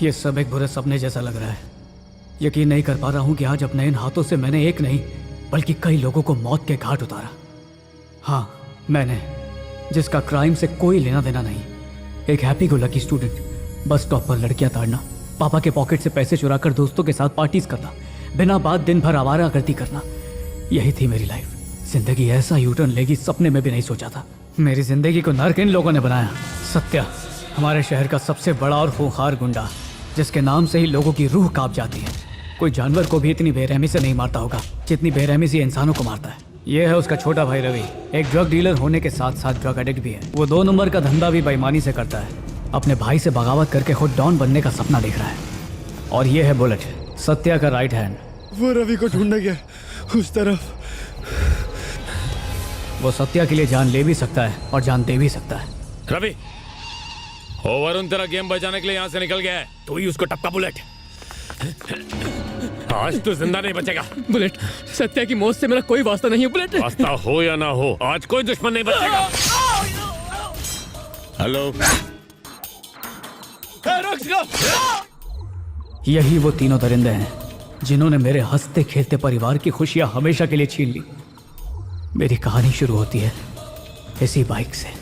ये सब एक बुरे सपने जैसा लग रहा है। यकीन नहीं कर पा रहा हूं कि आज अपने इन हाथों से मैंने एक नहीं बल्कि कई लोगों को मौत के घाट उतारा। हाँ, मैंने, जिसका क्राइम से कोई लेना देना नहीं। एक happy go lucky student, bus stop पर लड़कियां ताड़ना, पापा के पॉकेट से पैसे चुराकर दोस्तों के साथ पार्टीज करना, बिना बात दिन भर आवारागर्दी करना, यही थी मेरी लाइफ। जिंदगी ऐसा यूटर्न लेगी सपने में भी नहीं सोचा था। मेरी जिंदगी को नर्क इन लोगों ने बनाया। सत्या, हमारे शहर का सबसे बड़ा और खूंखार गुंडा, जिसके नाम से ही लोगों की रूह कांप जाती है। कोई जानवर को भी इतनी बेरहमी से नहीं मारता होगा जितनी बेरहमी से इंसानों को मारता है। ये है उसका छोटा भाई रवि, एक ड्रग डीलर होने के साथ साथ ड्रग एडिक्ट भी है। वो 2 नंबर का धंधा भी बेईमानी से करता है। अपने भाई से बगावत करके खुद डॉन बनने का सपना देख रहा है। और ये है बुलेट, सत्या का राइट हैंड। वो रवि को ढूंढने गया उस तरफ। वो सत्या के लिए जान ले भी सकता है और जान दे भी सकता है। रवि, वरुण तेरा गेम बचाने के लिए यहाँ से निकल गया है। तू ही उसको टपका बुलेट। आज तो जिंदा नहीं बचेगा। बुलेट, सत्या की मौत से मेरा कोई वास्ता नहीं है बुलेट। वास्ता हो या ना हो, आज कोई दुश्मन नहीं बचेगा। हेलो, यही वो तीनों दरिंदे हैं जिन्होंने मेरे हंसते खेलते परिवार की खुशियां हमेशा के लिए छीन ली। मेरी कहानी शुरू होती है इसी बाइक से।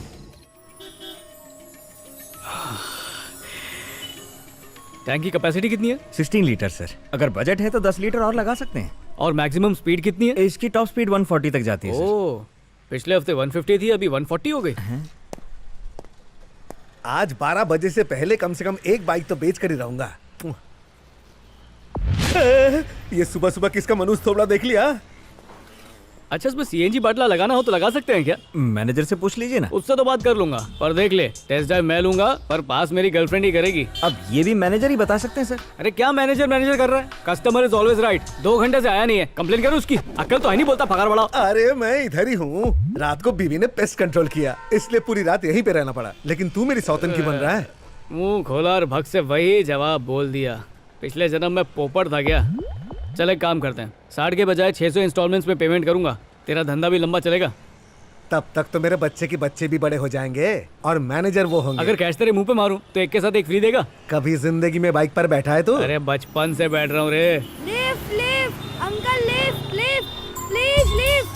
टैंक की कैपेसिटी कितनी है? 16 लीटर सर। अगर बजट है तो 10 लीटर और लगा सकते हैं। और मैक्सिमम स्पीड कितनी है? इसकी टॉप स्पीड 140 तक जाती है सर। ओह, पिछले हफ्ते 150 थी, अभी 140 हो गई। आज 12 बजे से पहले कम से कम एक बाइक तो बेच कर ही रहूंगा। ये सुबह सुबह किसका मनुष्य थोबड़ा देख लिया? अच्छा, इसमें सीएनजी बाटला लगाना हो तो लगा सकते हैं क्या? मैनेजर से पूछ लीजिए ना। उससे तो बात कर लूंगा, पर देख ले, टेस्ट ड्राइव मैं लूंगा पर पास मेरी गर्लफ्रेंड ही करेगी। अब ये भी मैनेजर ही बता सकते हैं सर। अरे क्या मैनेजर मैनेजर कर रहा है? Customer is always right. 2 घंटे से आया नहीं है, कंप्लेन करो उसकी। अक्ल तो है नहीं, बोलता पगार बढ़ाओ। अरे मैं इधर ही हूँ। रात को बीवी ने पेस्ट कंट्रोल किया, इसलिए पूरी रात यहीं पे रहना पड़ा। लेकिन तू मेरी सौतन की बन रहा है। मुंह खोला और भग से वही जवाब बोल दिया। पिछले जन्म में पोपट था क्या? चल एक काम करते हैं, 60 के बजाय 600 इंस्टॉलमेंट्स में पेमेंट करूंगा। तेरा धंधा भी लंबा चलेगा। तब तक तो मेरे बच्चे के बच्चे भी बड़े हो जाएंगे और मैनेजर वो होंगे। अगर कैश तेरे मुंह पे मारूं तो एक के साथ एक फ्री देगा? कभी जिंदगी में बाइक पर बैठा है तू? अरे बचपन से बैठ रहा हूँ रे। Lift lift uncle, lift lift please lift.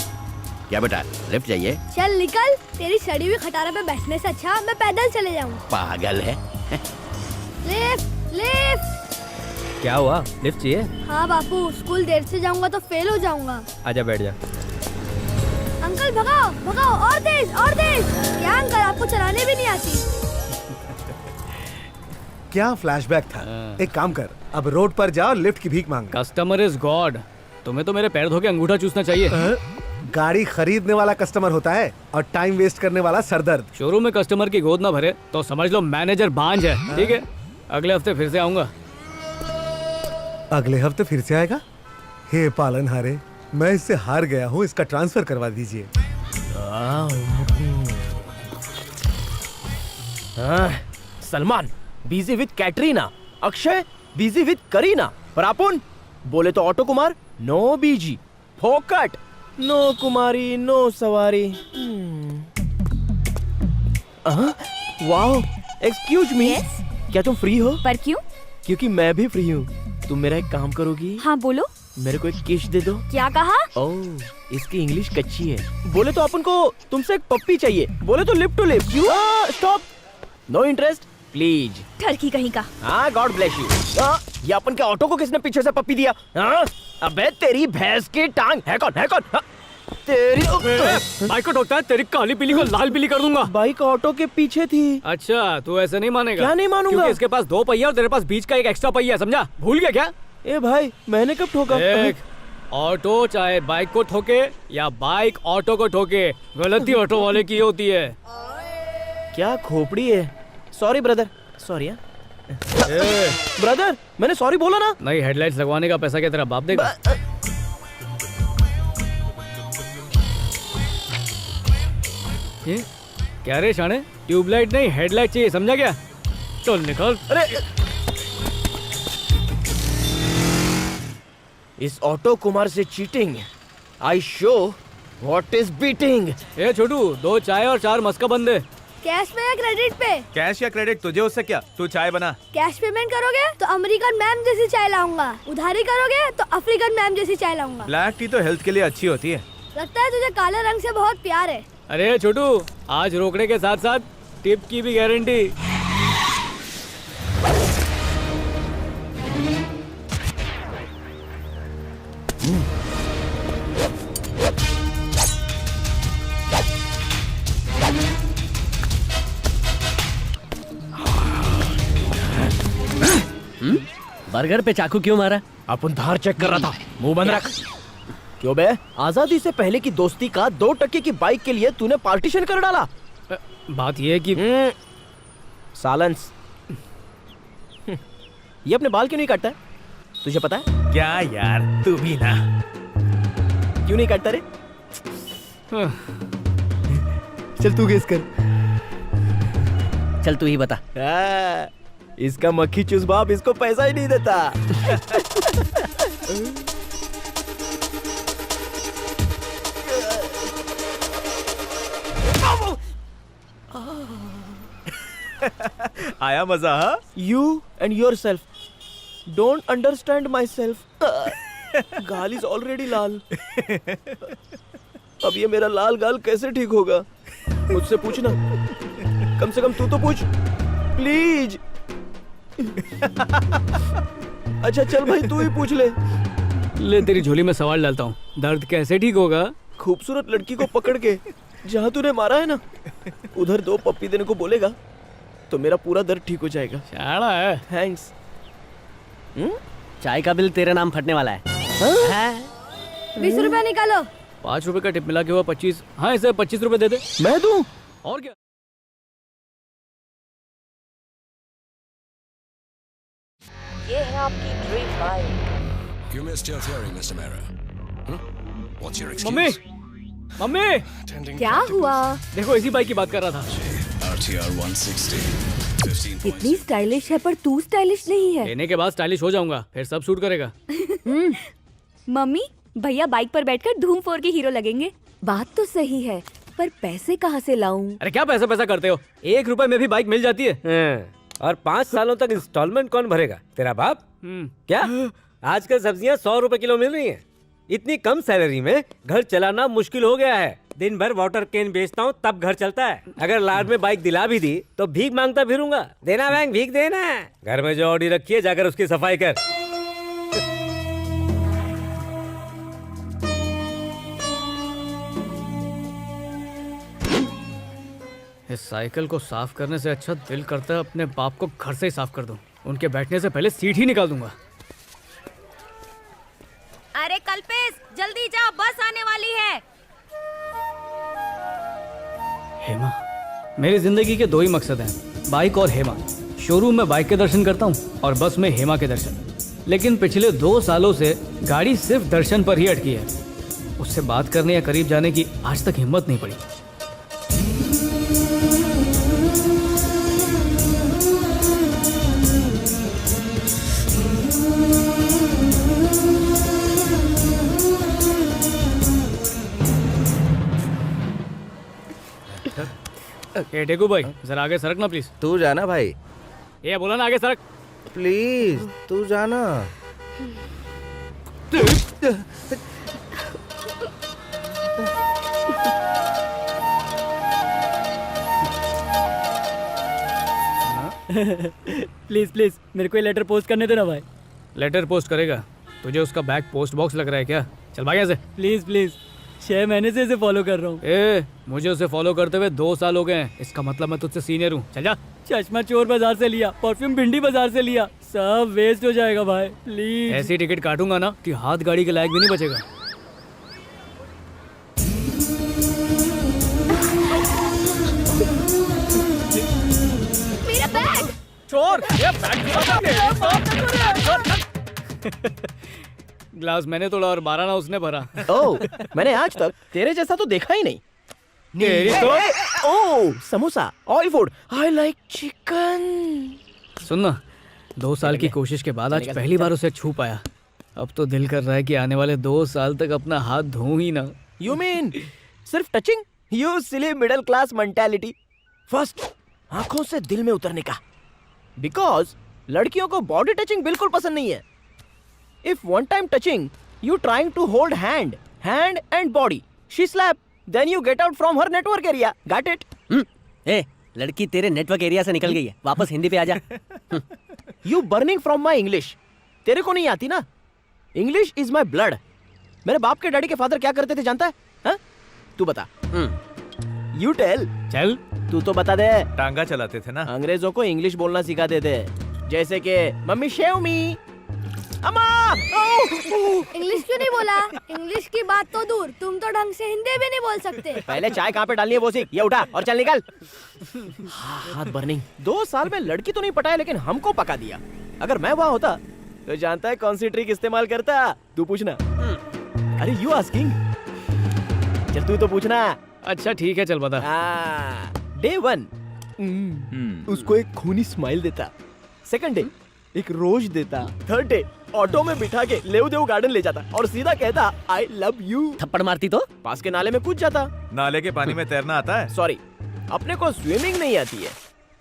क्या बेटा, लिफ्ट चाहिए? चल निकल, तेरी सड़ी हुई खटारा पे बैठने से अच्छा मैं पैदल चले जाऊँ। पागल है। Lift lift. क्या हुआ, लिफ्ट चाहिए? हाँ बापू, स्कूल देर से जाऊंगा तो फेल हो जाऊंगा। आजा बैठ जा। अंकल भगाओ भगाओ, और तेज और तेज। क्या अंकल, आपको चलाने भी नहीं आती? क्या फ्लैशबैक था। एक काम कर, अब रोड पर जा और लिफ्ट की भीख मांग। Customer is God. तुम्हें तो मेरे पैर धो के अंगूठा चूसना चाहिए। गाड़ी खरीदने वाला कस्टमर होता है और टाइम वेस्ट करने वाला सरदर्द। शोरूम में कस्टमर की गोद ना भरे तो समझ लो मैनेजर बांझ है। ठीक है, अगले हफ्ते फिर से आऊंगा। अगले हफ्ते फिर से आएगा? हे पालनहारे, मैं इससे हार गया हूँ, इसका ट्रांसफर करवा दीजिए। Salman busy with Katrina, Akshay busy with Kareena, पर अपन बोले तो ऑटो कुमार नो बीजी, फोकट, नो कुमारी नो सवारी। वाओ, एक्सक्यूज मी, क्या तुम फ्री हो? पर क्यों? क्योंकि मैं भी फ्री हूँ। तुम मेरा एक काम करोगी? हाँ बोलो। मेरे को एक किश दे दो। क्या कहा? ओह, इसकी इंग्लिश कच्ची है। बोले तो अपन को तुमसे एक पप्पी चाहिए। बोले तो lip to lip. Stop, no interest please. ठरकी कहीं का। हाँ, गॉड ब्लेस यू। ये अपन के ऑटो को किसने पीछे से पप्पी दिया? अबे तेरी भैंस की टांग है कौन? है कौन? तेरी बाइक को ठोकता है, तेरी काली पीली को लाल पीली कर दूंगा। बाइक ऑटो के पीछे थी। अच्छा, तू ऐसे नहीं मानेगा। क्या नहीं मानूंगा? क्योंकि इसके पास 2 पहिया और तेरे पास बीच का एक एक्स्ट्रा पहिया, समझा? भूल गया क्या? ए भाई, मैंने कब ठोका? देख, ऑटो चाहे बाइक को ठोके या बाइक ऑटो को ठोके, गलती ऑटो वाले की होती है। क्या खोपड़ी है। Sorry brother, sorry. ब्रदर, मैंने सॉरी बोला ना। नई हेडलाइट्स लगवाने का पैसा क्या तेरा बाप देगा? क्या रे शाने, ट्यूबलाइट नहीं हेडलाइट चाहिए, समझा क्या? चल निकल। अरे इस ऑटो कुमार से cheating, I show what is beating. ए छोटू, 2 चाय और 4 मस्का बंदे। कैश पे या क्रेडिट पे? कैश या क्रेडिट तुझे उससे क्या, तू चाय बना। कैश पेमेंट करोगे तो अमेरिकन मैम जैसी चाय लाऊंगा, उधारी करोगे तो अफ्रीकन मैम जैसी चाय लाऊंगा। ब्लैक टी तो हेल्थ के लिए अच्छी होती है। लगता है तुझे काले रंग से बहुत प्यार है। अरे छोटू, आज रोकड़े के साथ साथ टिप की भी गारंटी। बर्गर पे चाकू क्यों मारा? अपन धार चेक कर रहा था। मुंह बंद रख। क्यों बे? आजादी से पहले की दोस्ती का 2 टके की बाइक के लिए तूने पार्टीशन कर डाला। बात ये है कि साइलेंस। ये अपने बाल क्यों नहीं काटता है? तुझे पता है? क्या यार, तू भी ना। क्यों नहीं काटता रे? चल तू गेस कर। चल तू ही बता। इसका मक्खी चूस बाप इसको पैसा ही नहीं देता। आया मजा? हाँ? You and yourself don't understand myself. गाल is already लाल। अब ये मेरा लाल गाल कैसे ठीक होगा? मुझसे पूछना। कम से कम तू तो पूछ, प्लीज। अच्छा चल भाई, तू ही पूछ ले। ले तेरी झोली में सवाल डालता हूँ, दर्द कैसे ठीक होगा? खूबसूरत लड़की को पकड़ के जहाँ तूने मारा है ना, उधर 2 पप्पी देने को बोलेगा तो मेरा पूरा दर्द ठीक हो जाएगा। शाला है। थैंक्स। चाय का बिल तेरे नाम फटने वाला है। 20 रुपया निकालो। 5 रुपए का टिप मिला के हुआ 25। हाँ, इसे 25 रुपए दे दे। मैं दूं? और क्या? ये है आपकी dream bike. You missed your theory, Mr. Mera. What's your excuse? Mummy, mummy, क्या हुआ? देखो इसी बाइक की बात कर रहा था। RTR 160. 15 कितनी स्टाइलिश है पर तू स्टाइलिश नहीं है। लेने के बाद स्टाइलिश हो जाऊंगा, फिर सब सूट करेगा। मम्मी, भैया बाइक पर बैठकर धूम 4 के हीरो लगेंगे। बात तो सही है, पर पैसे कहाँ से लाऊं? अरे क्या पैसा करते हो? 1 रुपए में भी बाइक मिल जाती है। और 5 सालों तक इंस्टॉलमेंट कौन भरेगा? तेरा बाप? क्या आजकल सब्जियां 100 रुपए किलो मिल रही हैं। इतनी कम सैलरी में घर चलाना मुश्किल हो गया है। दिन भर वाटर कैन बेचता हूँ तब घर चलता है। अगर लाड में बाइक दिला भी दी तो भीख मांगता फिरूंगा। देना बैंक, भीख देना। घर में जो ऑडी रखी है जाकर उसकी सफाई कर। इस साइकिल को साफ करने से अच्छा दिल करता है अपने बाप को घर से ही साफ कर दूं। उनके बैठने से पहले सीट ही निकाल दूंगा। अरे कल्पेश, जल्दी जा, बस आने वाली है। हेमा, मेरी जिंदगी के 2 ही मकसद हैं, बाइक और हेमा। शोरूम में बाइक के दर्शन करता हूँ और बस में हेमा के दर्शन। लेकिन पिछले 2 सालों से गाड़ी सिर्फ दर्शन पर ही अटकी है। उससे बात करने या करीब जाने की आज तक हिम्मत नहीं पड़ी। ए डेगू भाई, जरा आगे सरक ना प्लीज। तू जाना भाई। ये बोला ना आगे सरक। प्लीज तू जाना। प्लीज प्लीज मेरे को ये लेटर पोस्ट करने देना भाई। लेटर पोस्ट करेगा? तुझे उसका बैग पोस्ट बॉक्स लग रहा है क्या? चल भाग यहाँ से। प्लीज प्लीज, 6 महीने से इसे फॉलो कर रहा हूँ। मुझे उसे फॉलो करते हुए 2 साल हो गए हैं। इसका मतलब मैं तुझसे सीनियर हूँ। चल जा। चश्मा चोर बाजार से लिया, परफ्यूम भिंडी बाजार से लिया, सब वेस्ट हो जाएगा भाई। प्लीज ऐसी टिकट काटूंगा ना कि हाथ गाड़ी के लायक भी नहीं बचेगा। मेरा बैग। चोर! ग्लास मैंने तोड़ा और 12 ना उसने भरा। ओह, मैंने आज तक तेरे जैसा तो देखा ही नहीं। तेरी तो oh, samosa, oil food, I like chicken. सुन ना, 2 साल की कोशिश के बाद आज पहली बार उसे छू पाया। अब तो दिल कर रहा है कि आने वाले 2 साल तक अपना हाथ धोऊं ही ना। You mean सिर्फ touching? You silly middle class mentality. First आंखों से दिल में उतरने का, बिकॉज लड़कियों को बॉडी टचिंग बिल्कुल पसंद नहीं है. If one time touching you trying to hold hand and body, she slap, then you get out from her network area. Got it? ए, लड़की तेरे नेटवर्क एरिया से निकल गई है, वापस हिंदी पे आ जा. You burning from my English. तेरे को नहीं आती ना? English is my blood. मेरे बाप के डैडी के फादर क्या करते थे जानता है? हाँ? तू बता. You tell. चल तू तो बता दे. टांगा चलाते थे ना. अंग्रेजों को इंग्लिश बोलना सिखाते थे, जैसे कि मम्मी शेव मी, अम्मा. इंग्लिश क्यों नहीं बोला? इंग्लिश की बात तो दूर, तुम तो ढंग से हिंदी भी नहीं बोल सकते. पहले चाय कहाँ पे डालनी है वो सीख. ये उठा और चल निकल. हाथ बर्निंग. 2 साल में लड़की तो नहीं पटाया, लेकिन हमको पका दिया. अगर मैं वहां होता तो जानता है कौन सी ट्रिक इस्तेमाल करता? तू पूछना. अरे यू आस्किंग. चल तू तो पूछना. अच्छा ठीक है, चल बता. डे 1 उसको एक खूनी स्माइल देता. सेकंड डे एक रोज देता. थर्ड डे ऑटो में बिठा के लेव देव गार्डन ले जाता और सीधा कहता आई लव यू. थप्पड़ मारती तो पास के नाले में कूद जाता. नाले के पानी में तैरना आता है? सॉरी, अपने को स्विमिंग नहीं आती है,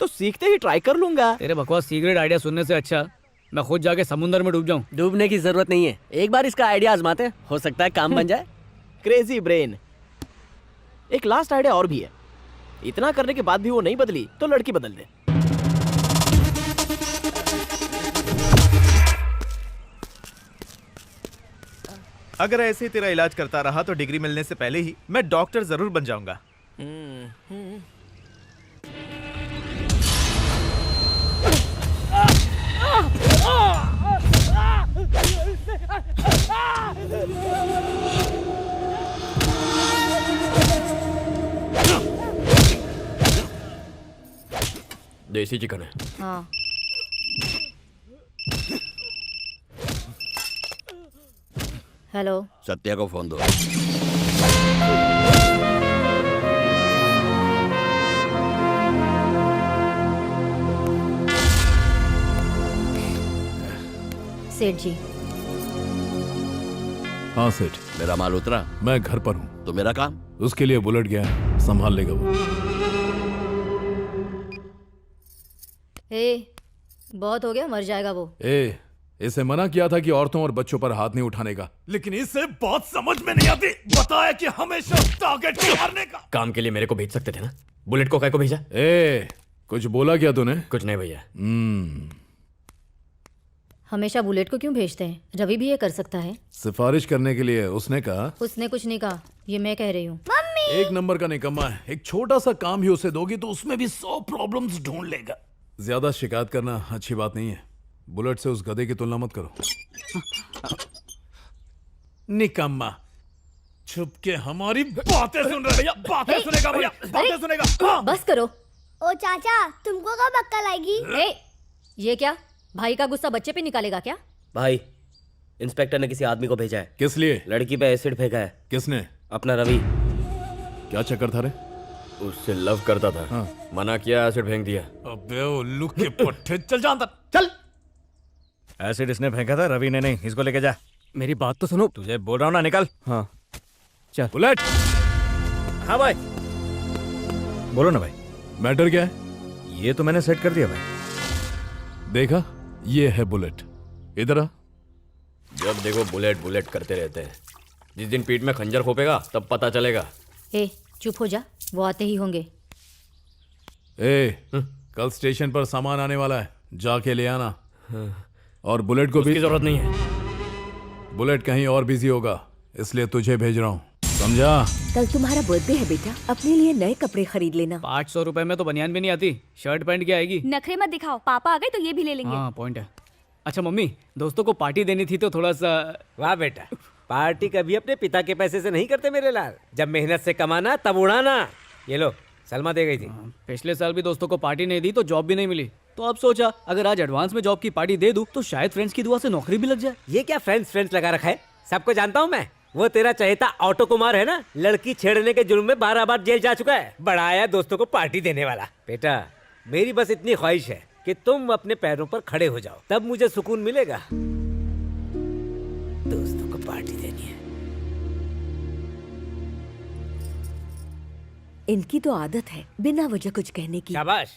तो सीखते ही ट्राई कर लूंगा. तेरे बकवास सीक्रेट आइडिया सुनने से अच्छा मैं खुद जाके समुंदर में डूब जाऊं. डूबने की जरूरत नहीं है, एक बार इसका आइडिया आजमाते हैं, हो सकता है काम बन जाए. Crazy brain. एक लास्ट आइडिया और भी है. इतना करने के बाद भी वो नहीं बदली तो लड़की बदल दे. अगर ऐसे ही तेरा इलाज करता रहा तो डिग्री मिलने से पहले ही मैं डॉक्टर जरूर बन जाऊंगा. देसी चिकन है. हाँ. हेलो. सत्या को फोन दो. सेठ जी. हाँ सेठ, मेरा माल उतरा? मैं घर पर हूँ. तो मेरा काम? उसके लिए बुलेट गया है, संभाल लेगा वो. बहुत हो गया, मर जाएगा वो. इसे मना किया था कि औरतों और बच्चों पर हाथ नहीं उठाने का, लेकिन इसे बात समझ में नहीं आती. बताया कि हमेशा टारगेट को मारने का. काम के लिए मेरे को भेज सकते थे ना, बुलेट को काय को भेजा? कुछ बोला क्या तूने? कुछ नहीं भैया. हमेशा बुलेट को क्यों भेजते हैं? रवि भी ये कर सकता है. सिफारिश करने के लिए उसने कहा. उसने कुछ नहीं कहा, ये मैं कह रही हूँ. एक नंबर का निकम्मा है. एक छोटा सा काम भी उसे दोगी तो उसमें भी 100 प्रॉब्लम्स ढूंढ लेगा. ज्यादा शिकायत करना अच्छी बात नहीं है. बुलेट से उस गधे की तुलना मत करो. निकम्मा छुप के हमारी बातें सुन रहे. भैया बातें सुनेगा, भैया बातें सुनेगा. बस करो. ओ चाचा, तुमको कब अक्कल आएगी? ये क्या? भाई का गुस्सा बच्चे पे निकालेगा क्या? भाई, इंस्पेक्टर ने किसी आदमी को भेजा है. किस लिए? लड़की पे एसिड फेंका है. किसने? अपना रवि. क्या चक्कर था रे? उससे लव करता था. हाँ. मना किया, एसिड फेंक दिया. अबे उल्लू के पट्टे. चल जा अंदर, चल. एसिड इसने फेंका था, रवि ने नहीं. इसको लेके जा. मेरी बात तो सुनो. तुझे बोल रहा हूँ ना, निकल. हाँ चल. बुलेट. हाँ भाई. बोलो ना भाई. मैटर क्या है? ये तो मैंने सेट कर दिया भाई. देखा, ये है बुलेट. इधर आ. जब देखो बुलेट बुलेट करते रहते हैं. जिस दिन पीठ में खंजर खोपेगा तब पता चलेगा. चुप हो जा, वो आते ही होंगे. कल स्टेशन पर सामान आने वाला है, जाके ले आना. और बुलेट को भी जरूरत नहीं है. बुलेट कहीं और बिजी होगा, इसलिए तुझे भेज रहा हूँ, समझा? कल तुम्हारा बर्थडे है बेटा, अपने लिए नए कपड़े खरीद लेना. 500 रुपए में तो बनियान भी नहीं आती. शर्ट पैंट क्या आएगी? नखरे मत दिखाओ, पापा आ गए तो ये भी ले लेंगे. हाँ पॉइंट है. अच्छा मम्मी, दोस्तों को पार्टी देनी थी तो थोड़ा सा. वाह बेटा, पार्टी कभी अपने पिता के पैसे से नहीं करते मेरे लाल. जब मेहनत से कमाना तब उड़ाना. ये लो, सलमा दे गई थी. पिछले साल भी दोस्तों को पार्टी नहीं दी तो जॉब भी नहीं मिली. तो अब सोचा अगर आज एडवांस में जॉब की पार्टी दे दूं तो शायद फ्रेंड्स की दुआ से नौकरी भी लग जाए. ये क्या फ्रेंड्स लगा रखा है? सबको जानता हूँ मैं. वो तेरा चहेता ऑटो कुमार है ना, लड़की छेड़ने के जुर्म में 12 बार जेल जा चुका है. बड़ा आया दोस्तों को पार्टी देने वाला. बेटा, मेरी बस इतनी ख्वाहिश है कि तुम अपने पैरों पर खड़े हो जाओ, तब मुझे सुकून मिलेगा. दोस्तों को पार्टी देनी है. इनकी तो आदत है बिना वजह कुछ कहने की। शाबाश।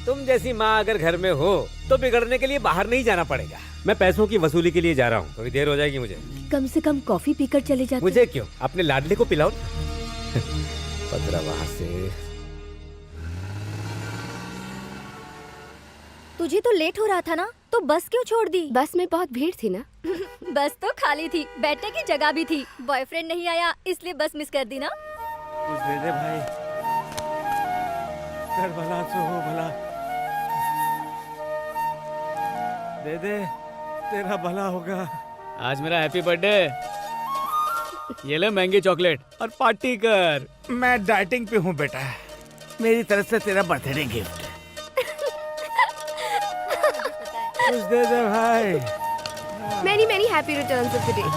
तुम जैसी माँ अगर घर में हो तो बिगड़ने के लिए बाहर नहीं जाना पड़ेगा। मैं पैसों की वसूली के लिए जा रहा हूँ, थोड़ी देर हो जाएगी मुझे। कम से कम कॉफी पीकर चले जाते। मुझे क्यों, अपने लाडले को पिलाओ। पतरा वहां से। तुझे तो लेट हो रहा था ना, तो बस क्यों छोड़ दी? बस में बहुत भीड़ थी ना। बस तो खाली थी, बैठने की जगह भी थी। बॉयफ्रेंड नहीं आया इसलिए बस मिस कर दी ना। कुछ दे दे भाई, कर भला सो हो भला। दे दे, तेरा भला होगा। आज मेरा हैप्पी बर्थडे। ये ले महंगी चॉकलेट और पार्टी कर। मैं डाइटिंग पे हूँ बेटा, मेरी तरफ से तेरा बर्थडे गिफ्ट। कुछ दे दे भाई। Many many happy returns of the day.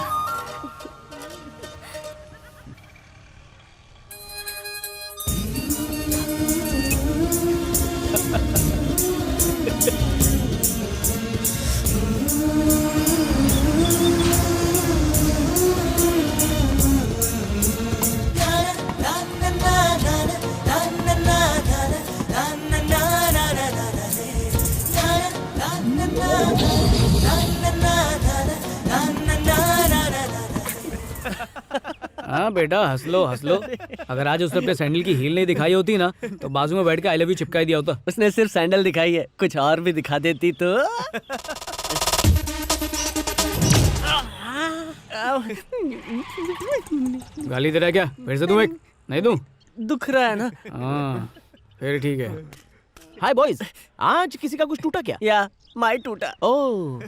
हाँ बेटा हंस लो हंस लो। अगर आज उसने अपने सैंडल की हील नहीं दिखाई होती ना तो बाजू में बैठ के आई लव यू चिपका दिया होता। उसने सिर्फ सैंडल दिखाई है, कुछ और भी दिखा देती तो। गाली दे रहा है क्या? फिर से दूं एक? नहीं दूं? दुख रहा है ना। हाँ फिर ठीक है। हाय बॉयज, आज किसी का कुछ टूटा क्या? या माई टूटा। ओह,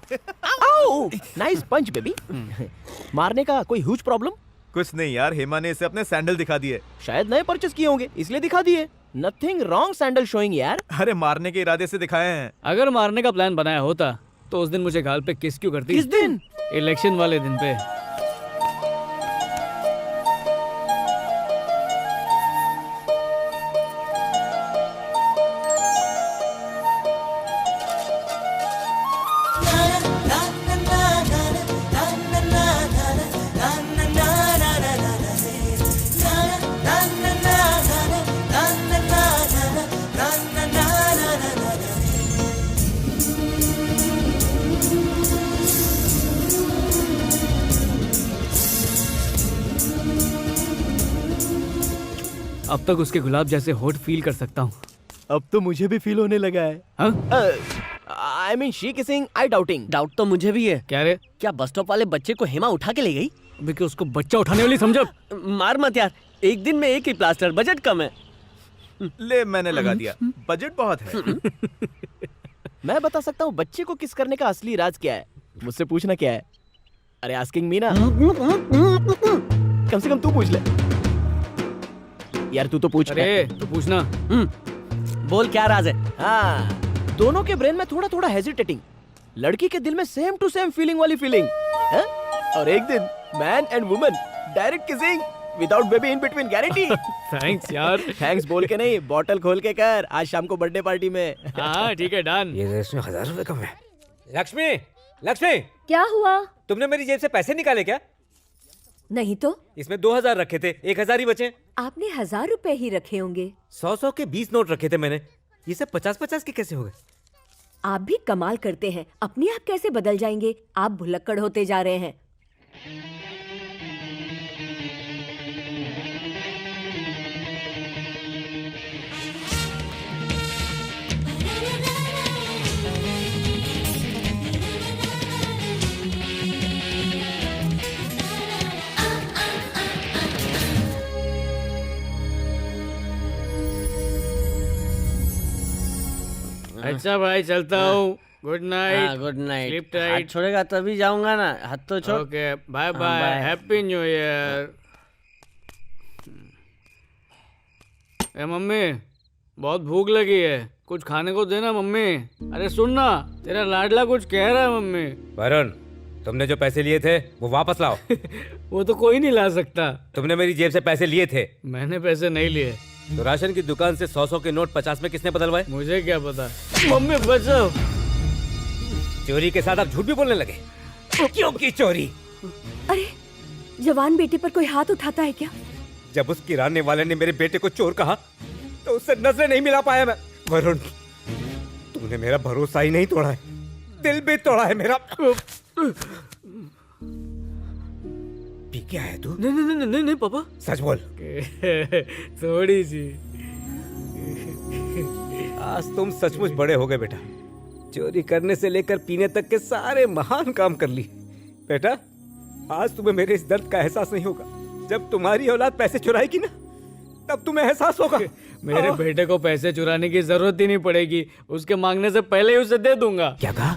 नाइस पंच बेबी। मारने का कोई ह्यूज प्रॉब्लम? कुछ नहीं यार, हेमा ने इसे अपने सैंडल दिखा दिए। शायद नए परचेस किए होंगे इसलिए दिखा दिए। नथिंग रॉन्ग सैंडल शोइंग यार। अरे मारने के इरादे से दिखाए हैं। अगर मारने का प्लान बनाया होता तो उस दिन मुझे गाल पे किस क्यों करती? किस दिन? इलेक्शन वाले दिन पे। अब तक उसके गुलाब जैसे होठ फील कर सकता हूँ। अब तो मुझे भी फील होने लगा है। I mean she kissing, I doubting. Doubt तो मुझे भी है। क्या रे? क्या बस स्टॉप वाले बच्चे को हेमा उठा के ले गई? अबे कि उसको बच्चा उठाने वाली समझा? मार मत यार, एक दिन में एक ही प्लास्टर, बजट कम है। ले मैंने लगा दिया, बजट बहुत है। मैं बता सकता हूँ बच्चे को किस करने का असली राज क्या है। मुझसे पूछना क्या है? अरे आस्किंग मी ना, कम से कम तू पूछ ले यार। तू तो पूछ। अरे तू पूछना। बोल क्या राज है? हाँ, दोनों के ब्रेन में थोड़ा थोड़ा हेजिटेटिंग, लड़की के दिल में सेम टू सेम फीलिंग वाली फीलिंग है? और एक दिन man and woman direct kissing without baby in between, guarantee. Thanks यार। थैंक्स बोल के नहीं, बॉटल खोल के कर आज शाम को बर्थडे पार्टी में। हाँ ठीक है डन। ये इसमें 1000 रुपए कम है। लक्ष्मी, लक्ष्मी, क्या हुआ? तुमने मेरी जेब से पैसे निकाले क्या? नहीं तो। इसमें 2000 रखे थे, 1000 ही बचे। आपने 1000 रुपए ही रखे होंगे। 100 के 20 नोट रखे थे मैंने। ये सब 50-50 के कैसे हो गए? आप भी कमाल करते हैं, अपने आप कैसे बदल जाएंगे? आप भुलक्कड़ होते जा रहे हैं। अच्छा भाई चलता हूँ। Good night. Good night. Sleep हाथ टाइट। छोड़ेगा तभी जाऊंगा ना, हाथ तो छोड़। ओके बाय हाँ, bye. Bye. Happy new year. ए मम्मी, बहुत भूख लगी है, कुछ खाने को देना मम्मी। अरे सुन ना, तेरा लाडला कुछ कह रहा है मम्मी। वरुण, तुमने जो पैसे लिए थे वो वापस लाओ। वो तो कोई नहीं ला सकता। तुमने मेरी जेब से पैसे लिए थे। मैंने पैसे नहीं लिए। तो राशन की दुकान से 100 के नोट 50 में किसने बदलवाए? मुझे क्या पता। मम्मी बचाओ। चोरी के साथ आप झूठ भी बोलने लगे। क्यों की चोरी? अरे जवान बेटे पर कोई हाथ उठाता है क्या? जब उस किराने वाले ने मेरे बेटे को चोर कहा तो उससे नजरें नहीं मिला पाया मैं। वरुण, तूने मेरा भरोसा ही नहीं तोड़ा है, दिल भी तोड़ा है मेरा। पी क्या है तू? नहीं पापा, सच बोल। थोड़ी सी। आज तुम सचमुच बड़े हो गए बेटा। चोरी करने से लेकर पीने तक के सारे महान काम कर लिए। बेटा, आज तुम्हें मेरे इस दर्द का एहसास नहीं होगा। जब तुम्हारी औलाद पैसे चुराएगी ना, तब तुम्हें एहसास होगा। मेरे बेटे को पैसे चुराने की जरूरत ही नहीं पड़ेगी, उसके मांगने से पहले ही उसे दे दूंगा। क्या कहा?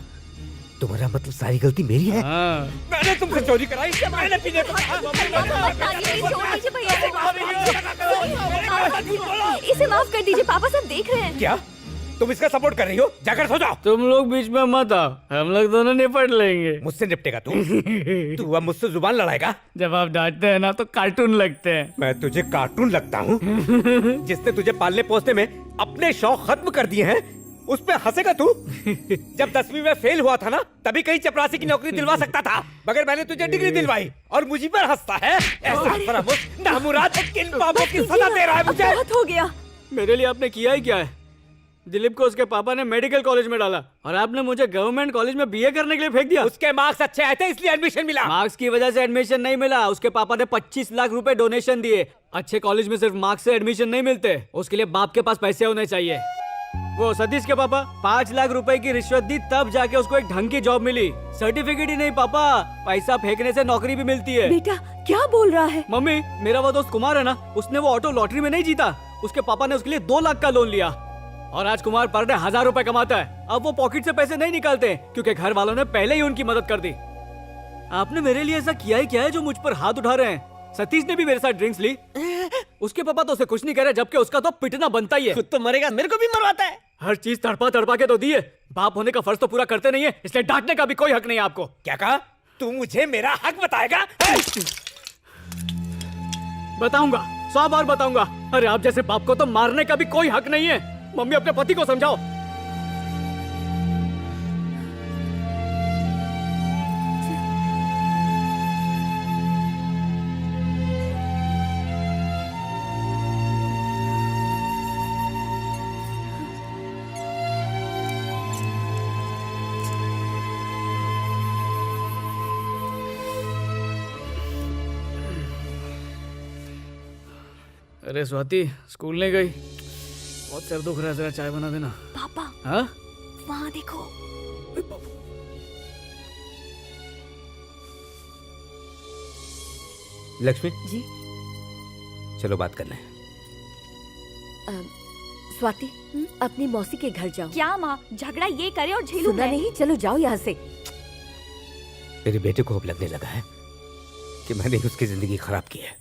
तुम्हारा मतलब सारी गलती मेरी है? हाँ। मैंने तुमसे चोरी कराई, मैंने पीने को इसे माफ कर दीजिए पापा, सब देख रहे हैं। क्या तुम इसका सपोर्ट कर रही हो? जाकर सो जाओ। तुम लोग बीच में मत आओ, हम लोग दोनों निपट लेंगे। मुझसे निपटेगा तू? तू अब मुझसे जुबान लड़ाएगा? जब आप डांटते हैं ना तो कार्टून लगते हैं। मैं तुझे कार्टून लगता हूँ? जिसने तुझे पालने पोसने में अपने शौक खत्म कर दिए हैं, उस पे हंसेगा तू? जब 10वीं में फेल हुआ था ना, तभी कहीं चपरासी की नौकरी दिलवा सकता था, मगर मैंने तुझे डिग्री दिलवाई और मुझी पर हंसता है। ऐसा फरामुश नामुराद किन पापों की सजा दे रहा है मुझे? बहुत हो गया। मेरे लिए आपने किया ही क्या है? दिलीप को उसके पापा ने मेडिकल कॉलेज में डाला और आपने मुझे गवर्नमेंट कॉलेज में बीए करने के लिए फेंक दिया। उसके मार्क्स अच्छे आए थे इसलिए एडमिशन मिला। मार्क्स की वजह से एडमिशन नहीं मिला, उसके पापा ने 25 लाख रुपए डोनेशन दिए। अच्छे कॉलेज में सिर्फ मार्क्स से एडमिशन नहीं मिलते, उसके लिए बाप के पास पैसे होने चाहिए। वो सतीश के पापा 5 लाख रुपए की रिश्वत दी, तब जाके उसको एक ढंग की जॉब मिली। सर्टिफिकेट ही नहीं पापा, पैसा फेंकने से नौकरी भी मिलती है। बेटा क्या बोल रहा है? मम्मी, मेरा वो दोस्त कुमार है ना, उसने वो ऑटो लॉटरी में नहीं जीता, उसके पापा ने उसके लिए 2 लाख का लोन लिया और आज कुमार पर डे 1000 रुपए कमाता है। अब वो पॉकेट से पैसे नहीं निकालते क्योंकि घर वालों ने पहले ही उनकी मदद कर दी। आपने मेरे लिए ऐसा किया ही क्या है जो मुझ पर हाथ उठा रहे हैं? सतीश ने भी मेरे साथ ड्रिंक्स ली, उसके पापा तो उसे कुछ नहीं कह रहे, जबकि उसका तो पिटना बनता ही है। खुद तो मरेगा, मेरे को भी मरवाता है। हर चीज तड़पा तड़पा के तो दी है, बाप होने का फर्ज तो पूरा करते नहीं है, इसलिए डांटने का भी कोई हक नहीं है आपको। क्या कहा? तू मुझे मेरा हक बताएगा? बताऊंगा, 100 बार बताऊंगा। अरे आप जैसे बाप को तो मारने का भी कोई हक नहीं है। मम्मी, अपने पति को समझाओ। अरे स्वाति, स्कूल नहीं गई? बहुत सर दुख रहा है, जरा चाय बना देना। पापा, हाँ? वहाँ देखो। लक्ष्मी जी। चलो बात कर लें। स्वाति, अपनी मौसी के घर जाओ। क्या माँ, झगड़ा ये करे और झेलूं सुना मैं? नहीं, चलो जाओ यहाँ से। मेरे बेटे को अब लगने लगा है कि मैंने उसकी जिंदगी खराब की है।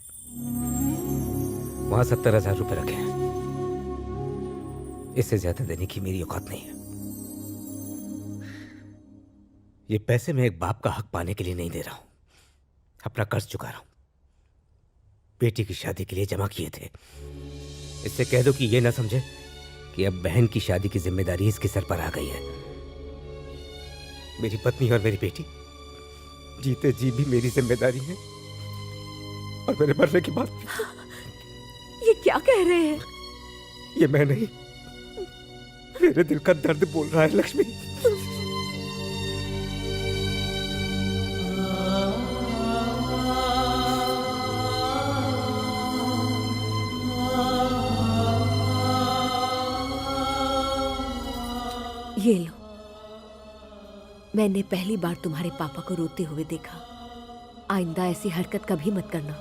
वहां 70,000 रुपए रखे हैं, इससे ज्यादा देने की मेरी औकात नहीं है। ये पैसे मैं एक बाप का हक पाने के लिए नहीं दे रहा हूं, अपना कर्ज चुका रहा हूं। बेटी की शादी के लिए जमा किए थे। इससे कह दो कि ये ना समझे कि अब बहन की शादी की जिम्मेदारी इसके सर पर आ गई है। मेरी पत्नी और मेरी बेटी जीते जी भी मेरी जिम्मेदारी है, और मेरे मरने के बाद। ये क्या कह रहे हैं? ये मैं नहीं, मेरे दिल का दर्द बोल रहा है लक्ष्मी। ये लो, मैंने पहली बार तुम्हारे पापा को रोते हुए देखा। आइंदा ऐसी हरकत कभी मत करना।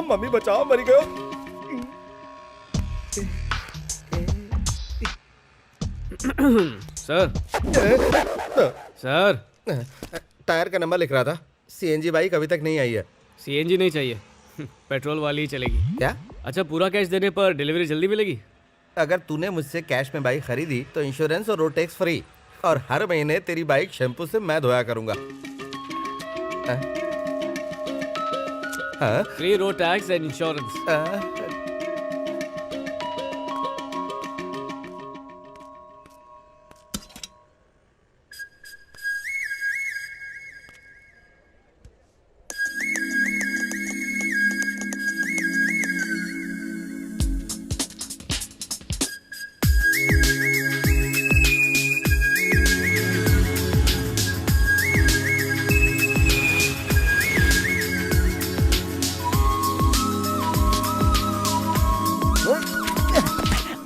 मम्मी बचाओ, मर गयो। सर, सर, टायर का नंबर लिख रहा था। सीएनजी बाइक अभी तक नहीं आई है। सीएनजी नहीं चाहिए, पेट्रोल वाली ही चलेगी। क्या? अच्छा, पूरा कैश देने पर डिलीवरी जल्दी मिलेगी? अगर तूने मुझसे कैश में बाइक खरीदी तो इंश्योरेंस और रोड टैक्स फ्री, और हर महीने तेरी बाइक शैम्पू से मैं धोया करूंगा। Free road tax and insurance.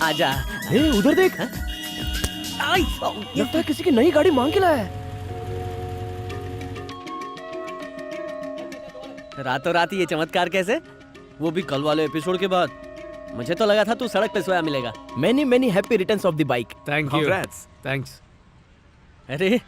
आजा। उधर देख, लगता है किसी की नई गाड़ी मांग के लाया है। रातों रात ये चमत्कार कैसे? वो भी कल वाले एपिसोड के बाद। मुझे तो लगा था तू सड़क पे सोया मिलेगा। Many many happy returns of the bike. Thank you. Congrats. Thanks. अरे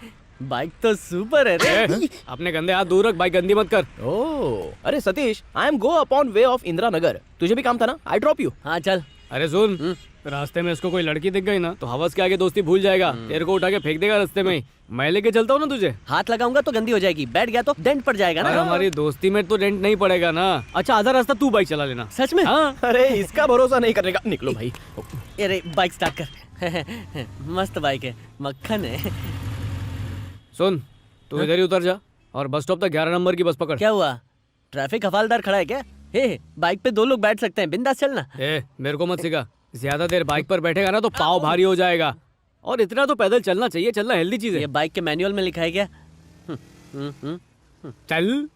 बाइक तो सुपर है रे। अपने गंदे हाथ दूर रख, बाइक गंदी मत कर। ओह, अरे Satish, I am go upon way of Indira Nagar. तुझे भी काम था ना? I drop you. हाँ चल। अरे सुन, रास्ते में इसको कोई लड़की दिख गई ना तो हवस के आगे दोस्ती भूल जाएगा, तेरे को उठा के फेंक देगा रास्ते में ही। मैं लेके चलता हूँ ना तुझे। हाथ लगाऊंगा तो गंदी हो जाएगी, बैठ गया तो डेंट पड़ जाएगा अरे ना। हमारी दोस्ती में तो डेंट नहीं पड़ेगा ना। अच्छा आधा रास्ता तू बाइक चला लेना। सच में? हाँ। अरे इसका भरोसा नहीं करने का। निकलो भाई। अरे बाइक स्टार्ट कर। मस्त बाइक है, मक्खन है। सुन, तू इधर ही उतर जा और बस स्टॉप तक 11 नंबर की बस पकड़। क्या हुआ? ट्रैफिक हवालदार खड़ा है क्या? हे, बाइक पे 2 लोग बैठ सकते हैं, बिंदास चलना। मेरे को मत सिखा, ज्यादा देर बाइक पर बैठेगा ना तो पाँव भारी हो जाएगा। और इतना तो पैदल चलना चाहिए, चलना हेल्दी चीज है। ये बाइक के मैनुअल में लिखा है क्या? चल।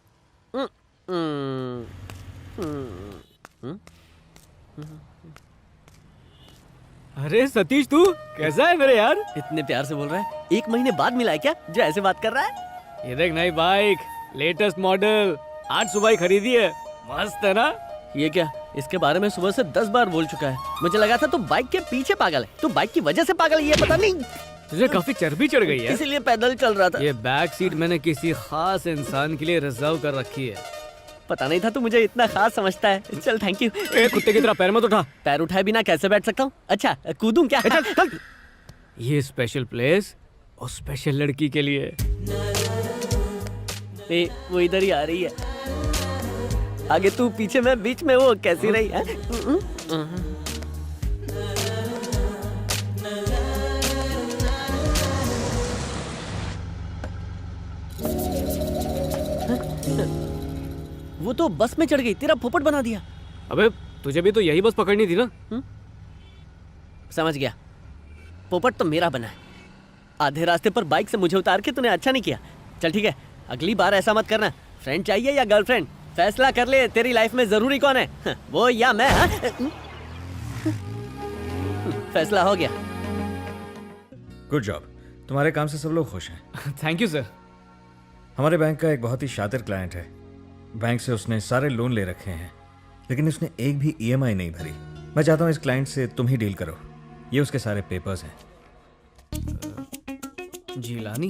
अरे सतीश तू कैसा है मेरे यार? इतने प्यार से बोल रहा है। 1 महीने बाद मिला है क्या जो ऐसे बात कर रहा है? ये देख नई बाइक, लेटेस्ट मॉडल, आज सुबह ही खरीदी है। मस्त है ना? ये क्या? इसके बारे में सुबह से 10 बार बोल चुका है। मुझे लगा था तू बाइक के पीछे पागल है, तू बाइक की वजह से पागल है, ये पता नहीं। तुझे काफी चर्बी चढ़ गई है, इसीलिए पैदल चल रहा था। ये बैक सीट मैंने किसी खास इंसान के लिए रिजर्व कर रखी है। पता नहीं था तू मुझे इतना खास समझता है। चल थैंक यू। कुत्ते की तरह पैर मत उठा। पैर उठाए बिना कैसे बैठ सकता हूँ? अच्छा कूदूं क्या? चल, चल। ये स्पेशल प्लेस और स्पेशल लड़की के लिए। वो इधर ही आ रही है। आगे तू, पीछे मैं, बीच में वो। कैसी रही है? वो तो बस में चढ़ गई, तेरा पोपट बना दिया। अबे तुझे भी तो यही बस पकड़नी थी ना? समझ गया, पोपट तो मेरा बना है। आधे रास्ते पर बाइक से मुझे उतार के तूने अच्छा नहीं किया। चल ठीक है, अगली बार ऐसा मत करना। फ्रेंड चाहिए या गर्लफ्रेंड? फैसला कर ले, तेरी लाइफ में जरूरी कौन है, वो या मैं? फैसला हो गया। गुड जॉब, तुम्हारे काम से सब लोग खुश हैं। Thank you sir. हमारे बैंक का एक बहुत ही शातिर क्लाइंट है। बैंक से उसने सारे लोन ले रखे हैं, लेकिन उसने एक भी ईएमआई नहीं भरी। मैं चाहता हूँ इस क्लाइंट से तुम ही डील करो। ये उसके सारे पेपर्स हैं। जिलानी?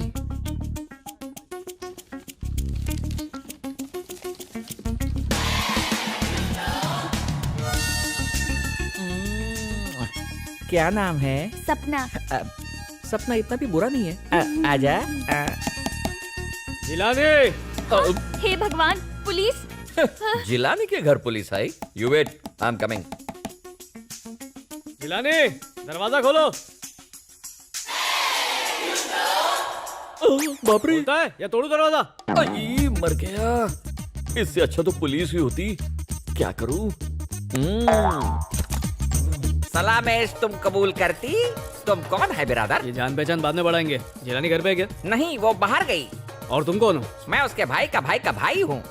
क्या नाम है? सपना। सपना इतना भी बुरा नहीं है। आजा। जिलानी। हे भगवान, पुलिस। जिलानी के घर पुलिस आई? You wait, I am coming. Jilani, दरवाजा खोलो। बाप रे, होता है या तोड़ू दरवाजा? आई मर गया। इससे अच्छा तो पुलिस ही होती। क्या करूं? सलामेश तुम कबूल करती? तुम कौन है बिरादर? ये जान पहचान बाद में बढ़ाएंगे। जिलानी घर पे है क्या? नहीं, वो बाहर गई। और तुम कौन हो? मैं उसके भाई का भाई हूँ।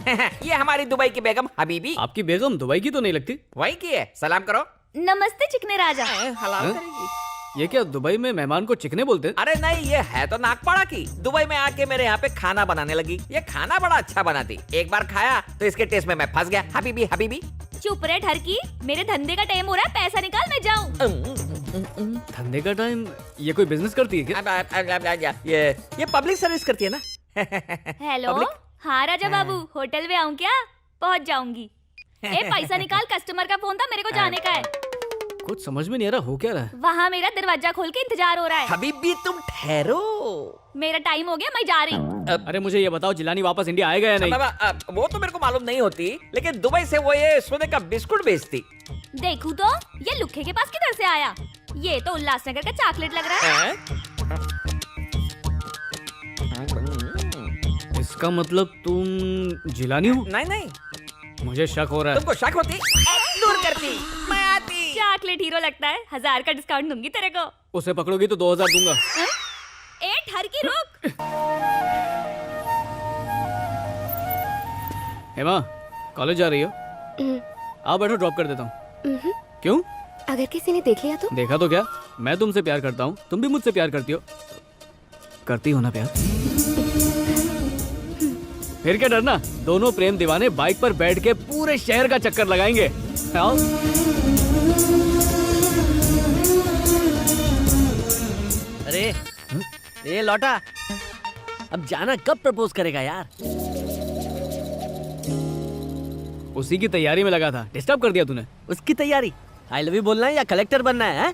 ये हमारी दुबई की बेगम हबीबी। आपकी बेगम दुबई की तो नहीं लगती। वही की है। सलाम करो। नमस्ते चिकने राजा। हलाल करेगी। ये क्या दुबई में मेहमान को चिकने बोलते? अरे नहीं, ये है तो नागपाड़ा की। दुबई में आके मेरे यहाँ पे खाना बनाने लगी। ये खाना बड़ा अच्छा बनाती। एक बार खाया तो इसके टेस्ट में मैं फंस गया। हबीबी हबीबी। चुप रहे ठरकी, मेरे धंधे का टाइम हो रहा है, पैसा निकाल मैं जाऊँ। धंधे का टाइम? ये कोई बिजनेस करती है क्या? ये पब्लिक सर्विस करती है ना। हेलो, हाँ राजा बाबू, होटल में आऊँ क्या? पहुँच जाऊंगी। पैसा निकाल, कस्टमर का फोन था, मेरे को जाने का है। कुछ समझ में नहीं आ रहा, हो क्या रहा है? वहाँ मेरा दरवाजा खोल के इंतजार हो रहा है। हबीबी तुम ठहरो, मेरा टाइम हो गया, मैं जा रही हूँ। अरे मुझे ये बताओ, जिलानी वापस इंडिया आएगा या नहीं? वो तो मेरे को मालूम नहीं होती, लेकिन दुबई से वो ये सोने का बिस्कुट बेचती। देखूं तो ये लुखे के पास किधर से आया? ये तो उल्लासनगर का चॉकलेट लग रहा है। इसका मतलब तुम जिलानी हो? नहीं नहीं, मुझे शक हो रहा है। तुमको शक होती? दूर करती, मैं आती। चॉकलेट हीरो लगता है, 1000 का डिस्काउंट दूंगी तेरे को। उसे पकड़ोगी तो 2000 दूंगा। ए ठरकी रुक। हेमा, कॉलेज जा रही हो? आओ बैठो, ड्रॉप कर देता हूँ। क्यों? अगर किसी ने देख लिया तो? देखा तो क्या, मैं तुमसे प्यार करता हूँ, तुम भी मुझसे प्यार करती हो ना प्यार? फिर क्या डरना, दोनों प्रेम दीवाने बाइक पर बैठ के पूरे शहर का चक्कर लगाएंगे। आओ। अरे ये लौटा, अब जाना कब प्रपोज करेगा यार? उसी की तैयारी में लगा था, डिस्टर्ब कर दिया तूने। उसकी तैयारी? आई लव यू बोलना है या कलेक्टर बनना है?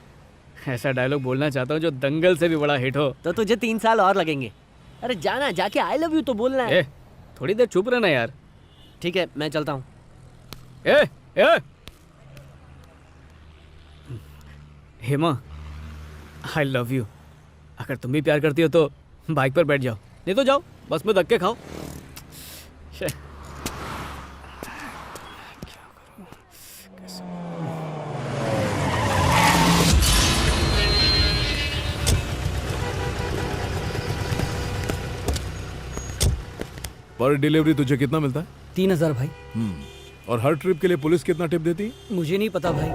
ऐसा डायलॉग बोलना चाहता हूँ जो दंगल से भी बड़ा हिट हो। तो तुझे 3 साल और लगेंगे। अरे जाना, जाके आई लव यू तो बोलना है। थोड़ी देर चुप रहना यार। ठीक है, मैं चलता हूँ। Hema, I love you. अगर तुम भी प्यार करती हो तो बाइक पर बैठ जाओ, नहीं तो जाओ बस में धक्के खाओ। पर डिलीवरी तुझे कितना मिलता है? 3000 भाई। और हर ट्रिप के लिए पुलिस कितना टिप देती है? मुझे नहीं पता भाई।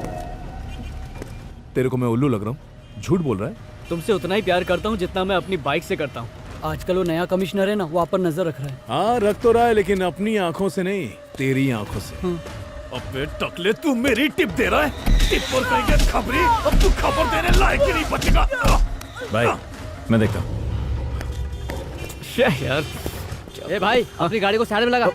तेरे को मैं उल्लू लग रहा हूँ? झूठ बोल रहा है? तुमसे उतना ही प्यार करता हूँ जितना मैं अपनी बाइक से करता हूँ। आजकल वो नया कमिश्नर है ना, वो आप पर नजर रख रहा है। हाँ रख तो रहा है, लेकिन अपनी आंखों से नहीं, तेरी आंखों से। अबे टकले, तू मेरी टिप दे रहा है? टिप पर कहीं खबरी, अब तू खबर देने लायक ही नहीं बचेगा। भाई मैं देखता हूँ। यार ए भाई, अपनी गाड़ी को साइड में लगा।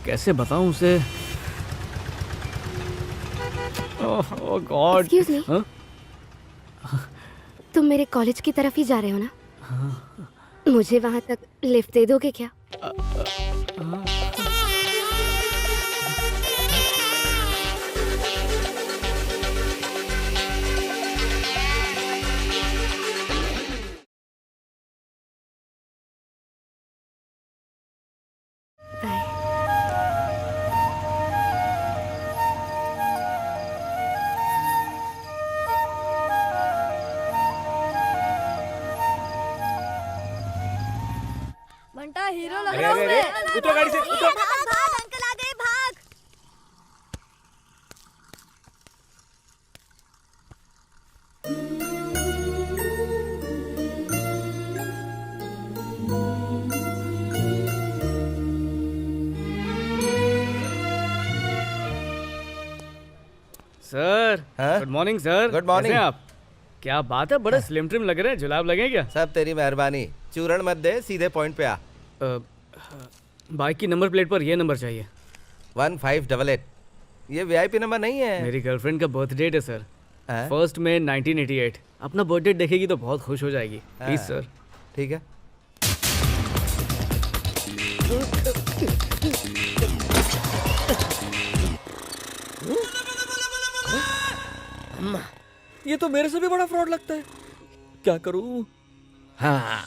कैसे बताऊं उसे? ओह गॉड। एक्सक्यूज मी, तुम मेरे कॉलेज की तरफ ही जा रहे हो ना? मुझे वहां तक लिफ्ट दे दोगे क्या? बंटा हीरो लग अरे, रहा हूँ अरे, मैं। उतरो गाड़ी से, उतरो। भाग भाग, अंकल आ गए, भाग। Sir, good morning sir. Good morning. कैसे हैं आप? क्या बात है, बड़े स्लिम ट्रिम लग रहे हैं। जुलाब लगे क्या? सब तेरी मेहरबानी। चूरण मत दे, सीधे पॉइंट पे आ। बाइक की नंबर प्लेट पर ये नंबर चाहिए, 1588। ये वीआईपी नंबर नहीं है। मेरी गर्लफ्रेंड का बर्थ डेट है सर, 1 मई 1988। अपना बर्थ डेट देखेगी तो बहुत खुश हो जाएगी। Please sir. ठीक है। ये तो मेरे से भी बड़ा फ्रॉड लगता है, क्या करूं? हाँ,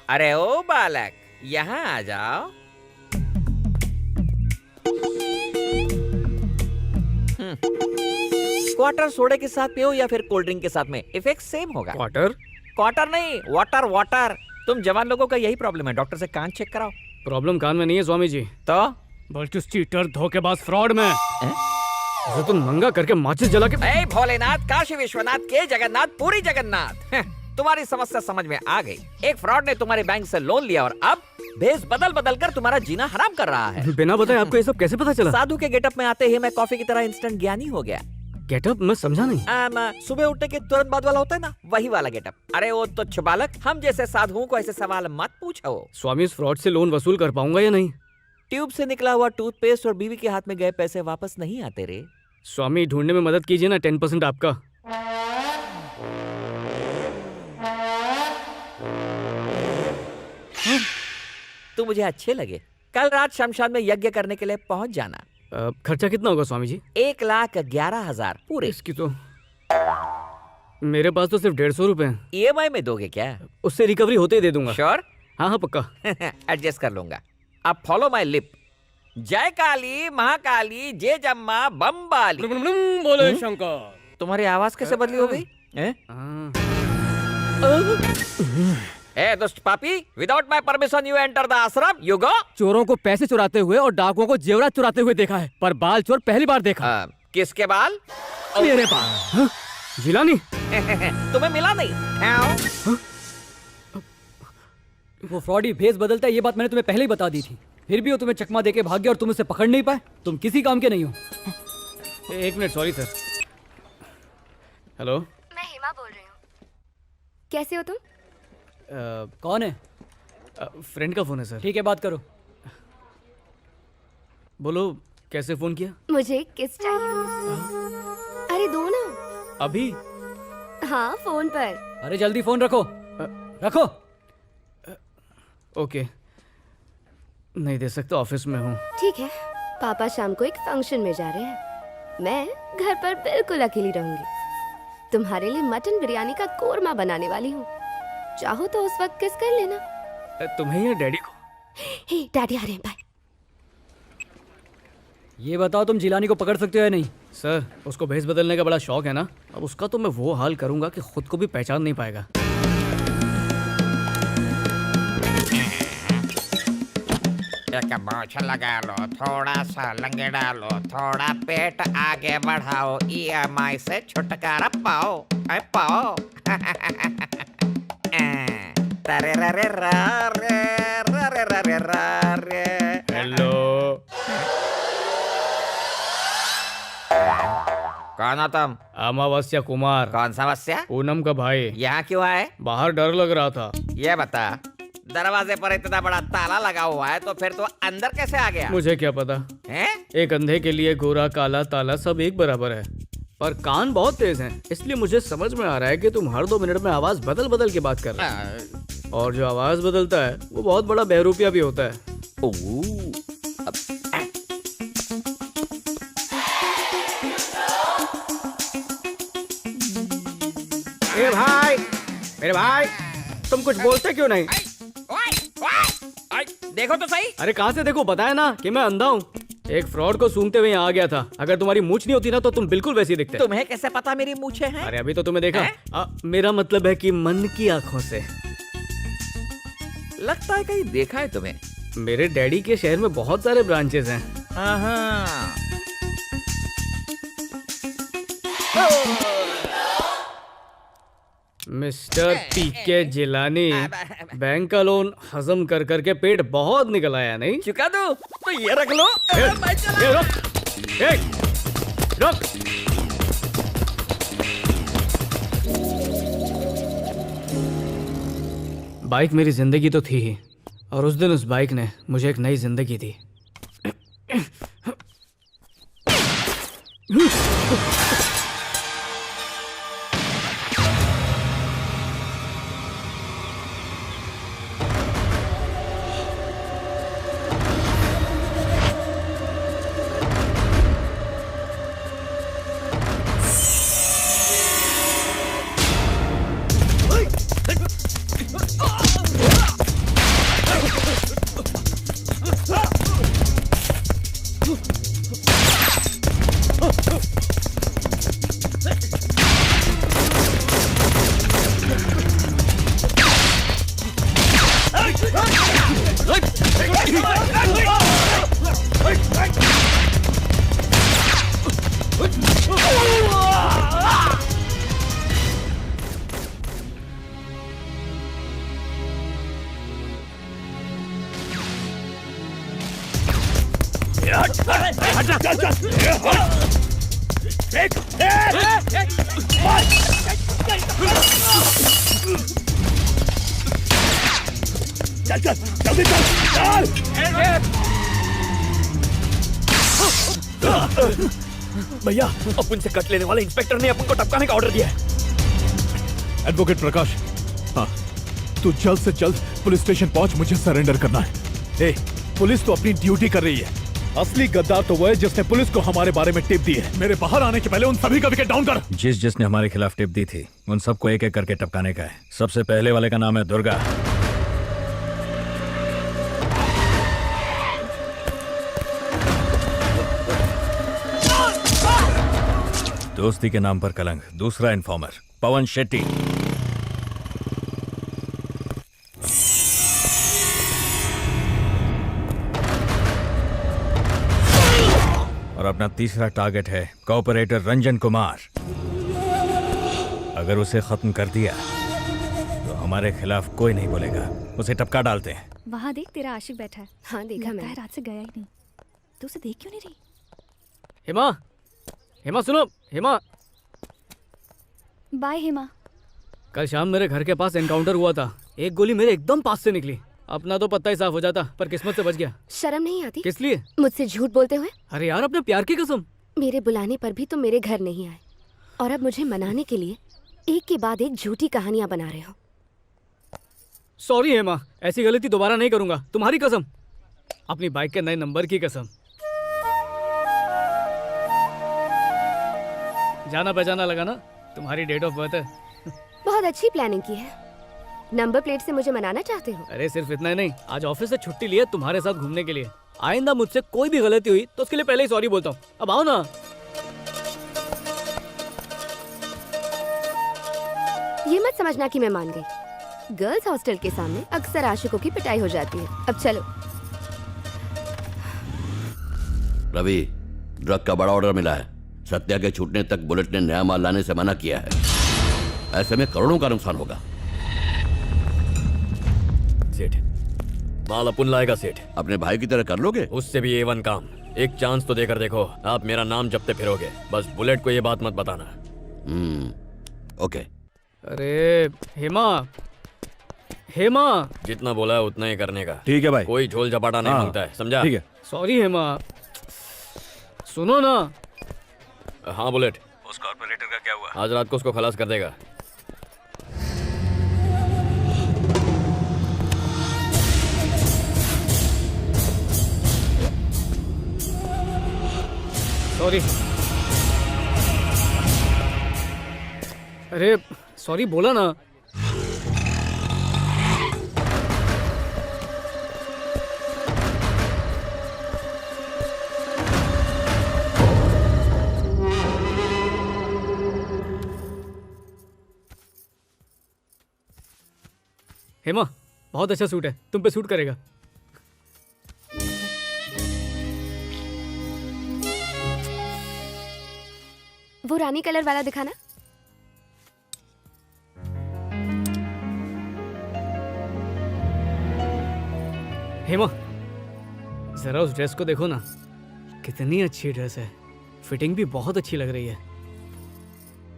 अरे ओ बालक, यहाँ आ जाओ। क्वार्टर सोडे के साथ पियो या फिर कोल्ड ड्रिंक के साथ में, इफेक्ट सेम होगा। क्वार्टर नहीं, वाटर वाटर। तुम जवान लोगों का यही प्रॉब्लम है, डॉक्टर से कान चेक कराओ। प्रॉब्लम कान में नहीं है स्वामी जी, तो बल्कि उस चीटर, धोखेबाज, फ्रॉड में। तो तुम नंगा करके माचिस जला के। ए भोलेनाथ, काशी विश्वनाथ, के जगन्नाथ, पूरी जगन्नाथ। तुम्हारी समस्या समझ में आ गई। एक फ्रॉड ने तुम्हारे बैंक से लोन लिया और अब भेष बदल बदल कर तुम्हारा जीना हराम कर रहा है। बिना बताए आपको ये सब कैसे पता चला? साधु के गेटअप में आते ही मैं कॉफी की तरह इंस्टेंट ज्ञानी हो गया। गेटअप मैं समझा नहीं। सुबह उठने के तुरंत बाद वाला होता है ना, वही वाला गेटअप। अरे वो तो बालक, हम जैसे साधुओं को ऐसे सवाल मत पूछो। स्वामी, इस फ्रॉड से लोन वसूल कर पाऊंगा या नहीं? ट्यूब से निकला हुआ टूथपेस्ट और बीवी के हाथ में गए पैसे वापस नहीं आते रे। स्वामी, ढूंढने में मदद कीजिए ना, 10% आपका। तू मुझे अच्छे लगे। कल रात शमशान में यज्ञ करने के लिए पहुंच जाना। खर्चा कितना होगा स्वामी जी? 1,11,000 पूरे। इसकी तो मेरे पास तो सिर्फ 150 रुपए हैं। EMI में दोगे क्या? उससे रिकवरी होते ही दे दूंगा। श्योर? हाँ हाँ पक्का। एडजस्ट कर लूंगा। अब फॉलो माय लिप। जय काली महाकाली जय जम्मा बम्बाली। बोले शंकर। तुम्हारी आवाज कैसे बदली हो गई? ए दुष्ट पापी, without my permission you enter the आश्रम, यू गो। चोरों को पैसे चुराते हुए और डाकुओं को जेवरात चुराते हुए देखा है, पर बाल चोर पहली बार देखा। किसके बाल? मेरे बाल। जिलानी तुम्हें मिला नहीं? वो फ्रॉडी भेस बदलता है, ये बात मैंने तुम्हें पहले ही बता दी थी। फिर भी वो तुम्हें चकमा देके भाग गया और तुम उसे पकड़ नहीं पाए। तुम किसी काम के नहीं हो। एक मिनट, सॉरी सर। हेलो, मैं हेमा बोल रही हूँ। कैसे हो तुम? कौन है? फ्रेंड का फोन है सर। ठीक है, बात करो। बोलो, कैसे फोन किया? मुझे किस चाहिए? अरे दो ना। अभी? हाँ, फोन पर। अरे जल्दी फोन रखो। रखो। ओके, नहीं दे सकता, ऑफिस में हूँ। ठीक है, पापा शाम को एक फंक्शन में जा रहे हैं। मैं घर पर बिल्कुल अकेली रहूंगी। तुम्हारे लिए मटन बिरयानी का कोरमा बनाने वाली हूँ। चाहो तो उस वक्त किस कर लेना। तुम्हें या डैडी को? हे, डैडी आ रहे हैं, बाय। ये बताओ, तुम जिलानी को पकड़ सकते हो या नहीं? सर, उसको भेस बदलने का बड़ा शौक है ना। अब उसका तो मैं वो हाल करूंगा कि खुद को भी पहचान नहीं पाएगा। एक मोछ लगा लो, थोड़ा सा लंगे डालो, थोड़ा पेट आगे बढ़ाओ, EMI से छुटकारा पाओ, पाओ। तरे रे रे रे रे रे। हेलो, कौन हो तुम? अमावस्या कुमार। कौन सा वस्या? पूनम का भाई। यहाँ क्यों आए? बाहर डर लग रहा था। ये बता, दरवाजे पर इतना बड़ा ताला लगा हुआ है तो फिर तो अंदर कैसे आ गया? मुझे क्या पता है? एक अंधे के लिए गोरा काला ताला सब एक बराबर है, पर कान बहुत तेज हैं, इसलिए मुझे समझ में आ रहा है कि तुम हर 2 मिनट में आवाज बदल बदल के बात कर रहे हो। और जो आवाज बदलता है वो बहुत बड़ा बहरूपिया भी होता है। मेरे भाई, तुम कुछ बोलते क्यों नहीं? देखो तो सही। अरे कहाँ से देखो, बताया ना कि मैं अंधा हूँ। एक फ्रॉड को सूंघते हुए यहाँ आ गया था। अगर तुम्हारी मूंछ नहीं होती ना तो तुम बिल्कुल वैसी दिखते। तुम्हें कैसे पता मेरी मूंछें हैं? अरे अभी तो तुम्हें देखा। मेरा मतलब है कि मन की आंखों से। लगता है कहीं देखा है तुम्हें। मेरे डैडी के शहर में बहुत सारे ब्रांचेस हैं। मिस्टर पीके जिलानी, बैंक का लोन हजम कर करके पेट बहुत निकल आया नहीं? चुका दो तो ये रख लो। रुक। बाइक मेरी जिंदगी तो थी ही, और उस दिन उस बाइक ने मुझे एक नई जिंदगी दी। भैया, अपन से कट लेने वाले इंस्पेक्टर ने अपन को टपकाने का ऑर्डर दिया है। एडवोकेट प्रकाश, हाँ, तू जल्द से जल्द पुलिस स्टेशन पहुंच, मुझे सरेंडर करना है। पुलिस तो अपनी ड्यूटी कर रही है। असली गद्दार तो वो है जिसने पुलिस को हमारे बारे में टिप दी है। मेरे बाहर आने के पहले उन सभी का विकेट डाउन कर। जिसने हमारे खिलाफ टिप दी थी उन सबको एक एक करके टपकाने का है। सबसे पहले वाले का नाम है दुर्गा। दोस्ती के नाम पर कलंक, दूसरा इन्फॉर्मर पवन शेट्टी। और अपना तीसरा टारगेट है कोऑपरेटर रंजन कुमार। अगर उसे खत्म कर दिया तो हमारे खिलाफ कोई नहीं बोलेगा। उसे टपका डालते हैं। वहाँ देख, तेरा आशिक बैठा है। हाँ देखा लगता मैंने। है रात से गया ही नहीं। तू उसे देख क्यों नहीं रही? हेमा, हेमा सुनो, हेमा। बाय हेमा। कल शाम मेरे घर के पास एनकाउंटर हुआ था। एक गोली मेरे एकदम पास से निकली। अपना तो पत्ता ही साफ हो जाता, पर किस्मत से बच गया। शर्म नहीं आती? किस लिए? मुझसे झूठ बोलते हुए। अरे यार, अपने प्यार की कसम। मेरे बुलाने पर भी तुम मेरे घर नहीं आए, और अब मुझे मनाने के लिए एक के बाद एक झूठी कहानियां बना रहे हो। सॉरी हेमा, ऐसी गलती दोबारा नहीं करूंगा, तुम्हारी कसम, अपनी बाइक के नए नंबर की कसम। जाना पहचाना लगा ना, तुम्हारी डेट ऑफ बर्थ है। बहुत अच्छी प्लानिंग की है। नंबर प्लेट से मुझे मनाना चाहते हो? अरे सिर्फ इतना ही नहीं, आज ऑफिस से छुट्टी ली है तुम्हारे साथ घूमने के लिए। आइंदा मुझसे कोई भी गलती हुई तो उसके लिए पहले ही सॉरी बोलता हूँ। अब आओ ना। ये मत समझना कि मैं मान गई। गर्ल्स हॉस्टल के सामने अक्सर आशिकों की पिटाई हो जाती है। अब चलो। रवि, ड्रग का बड़ा ऑर्डर मिला है। सत्या के छूटने तक बुलेट ने नया माल लाने से मना किया है। ऐसे में करोड़ों का नुकसान होगा। सेठ, माल अपन लाएगा सेठ। अपने भाई की तरह कर लोगे? उससे भी A1 काम। एक चांस तो देकर देखो। आप मेरा नाम जपते फिरोगे, बस बुलेट को ये बात मत बताना। ओके। अरे हेमा, हेमा। जितना बोला है उतना ही करने का। ठीक है भाई। कोई झोल झपाटा नहीं मांगता है, समझा? ठीक है। सॉरी हेमा। सुनो ना। हाँ बुलेट। उस कॉर्पोरेटर का क्या हुआ? आज रात को उसको खलास कर देगा। सॉरी। अरे सॉरी बोला ना। हेमा, बहुत अच्छा सूट है, तुम पे सूट करेगा। वो रानी कलर वाला दिखाना। हेमा, जरा उस ड्रेस को देखो ना, कितनी अच्छी ड्रेस है। फिटिंग भी बहुत अच्छी लग रही है।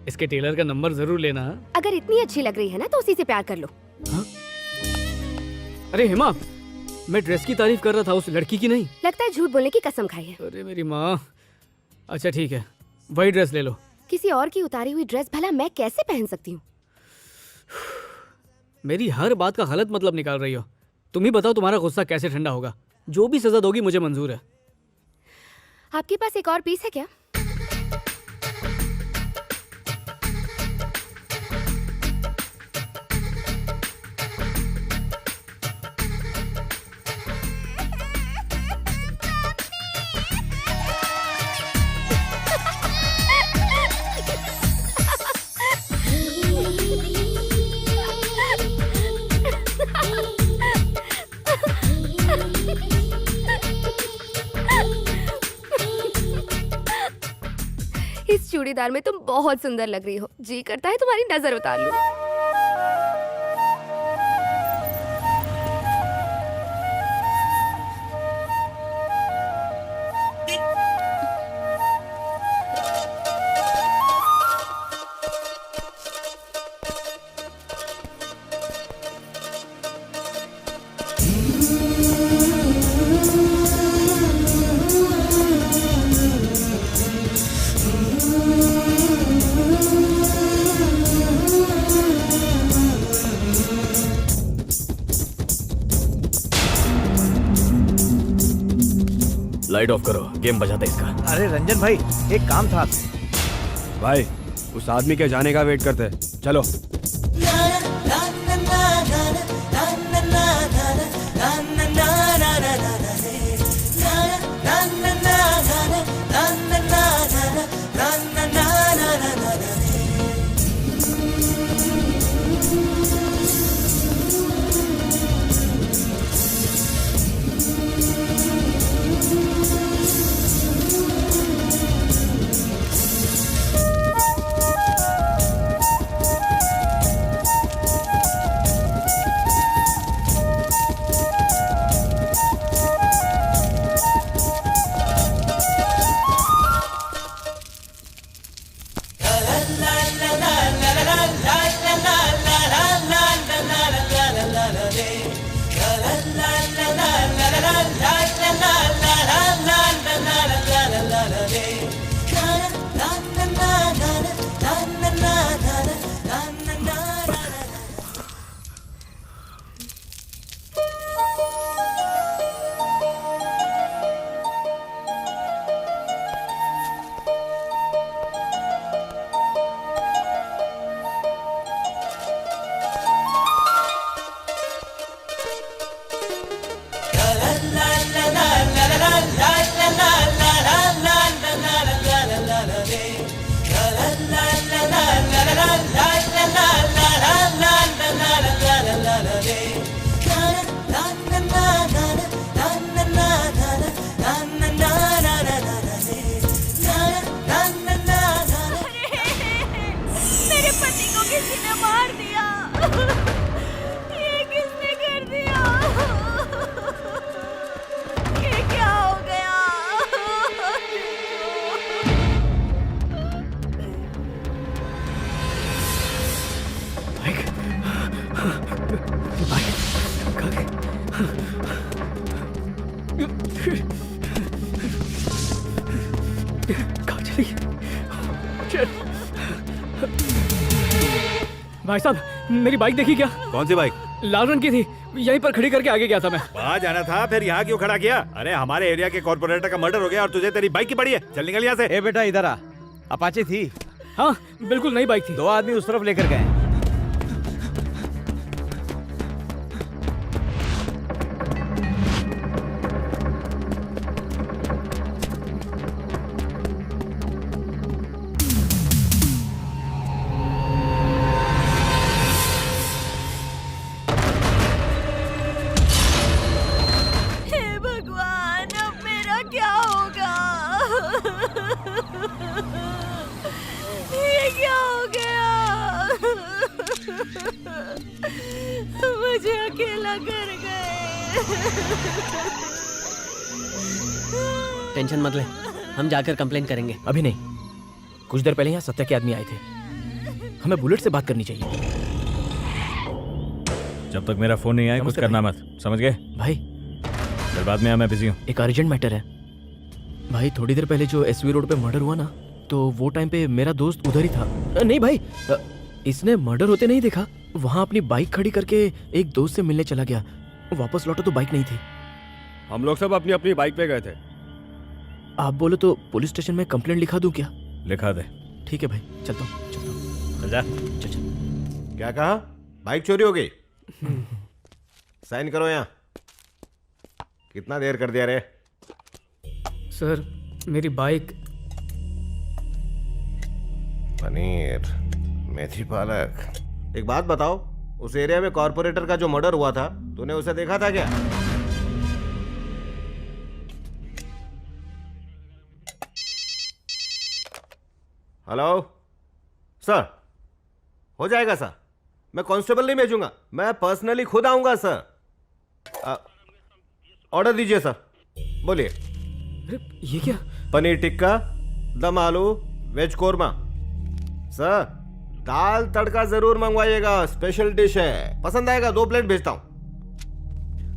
इसके टेलर का नंबर जरूर लेना। अगर इतनी अच्छी लग रही है ना तो उसी से प्यार कर लो। हाँ? अरे हेमा, मैं ड्रेस की तारीफ कर रहा था, उस लड़की की नहीं। लगता है झूठ बोलने की कसम खाई है। अरे मेरी माँ। अच्छा ठीक है, वही ड्रेस ले लो। किसी और की उतारी हुई ड्रेस भला मैं कैसे पहन सकती हूँ? मेरी हर बात का गलत मतलब निकाल रही हो। तुम ही बताओ तुम्हारा गुस्सा कैसे ठंडा होगा। जो भी सजा दोगी मुझे मंजूर है। आपके पास एक और पीस है क्या? इस चूड़ीदार में तुम बहुत सुंदर लग रही हो। जी करता है तुम्हारी नजर उतार लूं। लाइट ऑफ करो, गेम बजाते इसका। अरे रंजन भाई, एक काम था आपसे। भाई, उस आदमी के जाने का वेट करते हैं। चलो। मेरे पति को किसी ने मार दिया। ये किसने कर दिया? ये क्या हो गया? कहाँ चली गई? भाई साहब, मेरी बाइक देखी क्या? कौन सी बाइक? लाल रंग की थी, यहीं पर खड़ी करके आगे गया था मैं। वहाँ जाना था, फिर यहाँ क्यों खड़ा किया? अरे हमारे एरिया के कॉर्पोरेटर का मर्डर हो गया और तुझे तेरी बाइक की पड़ी है। चल निकल यहाँ से। ए बेटा इधर आ। अपाचे थी? हाँ बिल्कुल नई बाइक थी। 2 आदमी उस तरफ लेकर गए। हे भगवान, अब मेरा क्या होगा? ये क्या हो गया? मुझे अकेला कर गए। टेंशन मत ले, हम जाकर कंप्लेन करेंगे। अभी नहीं, कुछ देर पहले यहाँ सत्या के आदमी आए थे। हमें बुलेट से बात करनी चाहिए। जब तक मेरा फोन नहीं आए कुछ करना मत, समझ गए? भाई फिर बाद में मैं बिजी हूँ। एक अर्जेंट मैटर है भाई। थोड़ी देर पहले जो एसवी रोड पे मर्डर हुआ ना, तो वो टाइम पे मेरा दोस्त उधर ही था। नहीं भाई, इसने मर्डर होते नहीं देखा। वहाँ अपनी बाइक खड़ी करके एक दोस्त से मिलने चला गया। वापस लौटा तो बाइक नहीं थी। हम लोग सब अपनी अपनी बाइक पे गए थे। आप बोलो तो पुलिस स्टेशन में कंप्लेंट लिखा दूं क्या? लिखा दे। ठीक है भाई, चलता हूँ। चल जा। चल। क्या कहा? बाइक चोरी हो गई? साइन करो यहाँ। कितना देर कर दिया रे? सर मेरी बाइक। पनीर, मेथी पालक। एक बात बताओ, उस एरिया में कॉर्पोरेटर का जो मर्डर हुआ था, तूने उसे देखा था क्या? हेलो सर, हो जाएगा सर। मैं कांस्टेबल नहीं भेजूंगा, मैं पर्सनली खुद आऊंगा सर। ऑर्डर दीजिए सर। बोलिए। अरे ये क्या? पनीर टिक्का, दम आलू, वेज कोरमा। सर दाल तड़का जरूर मंगवाइएगा, स्पेशल डिश है, पसंद आएगा। 2 प्लेट भेजता हूं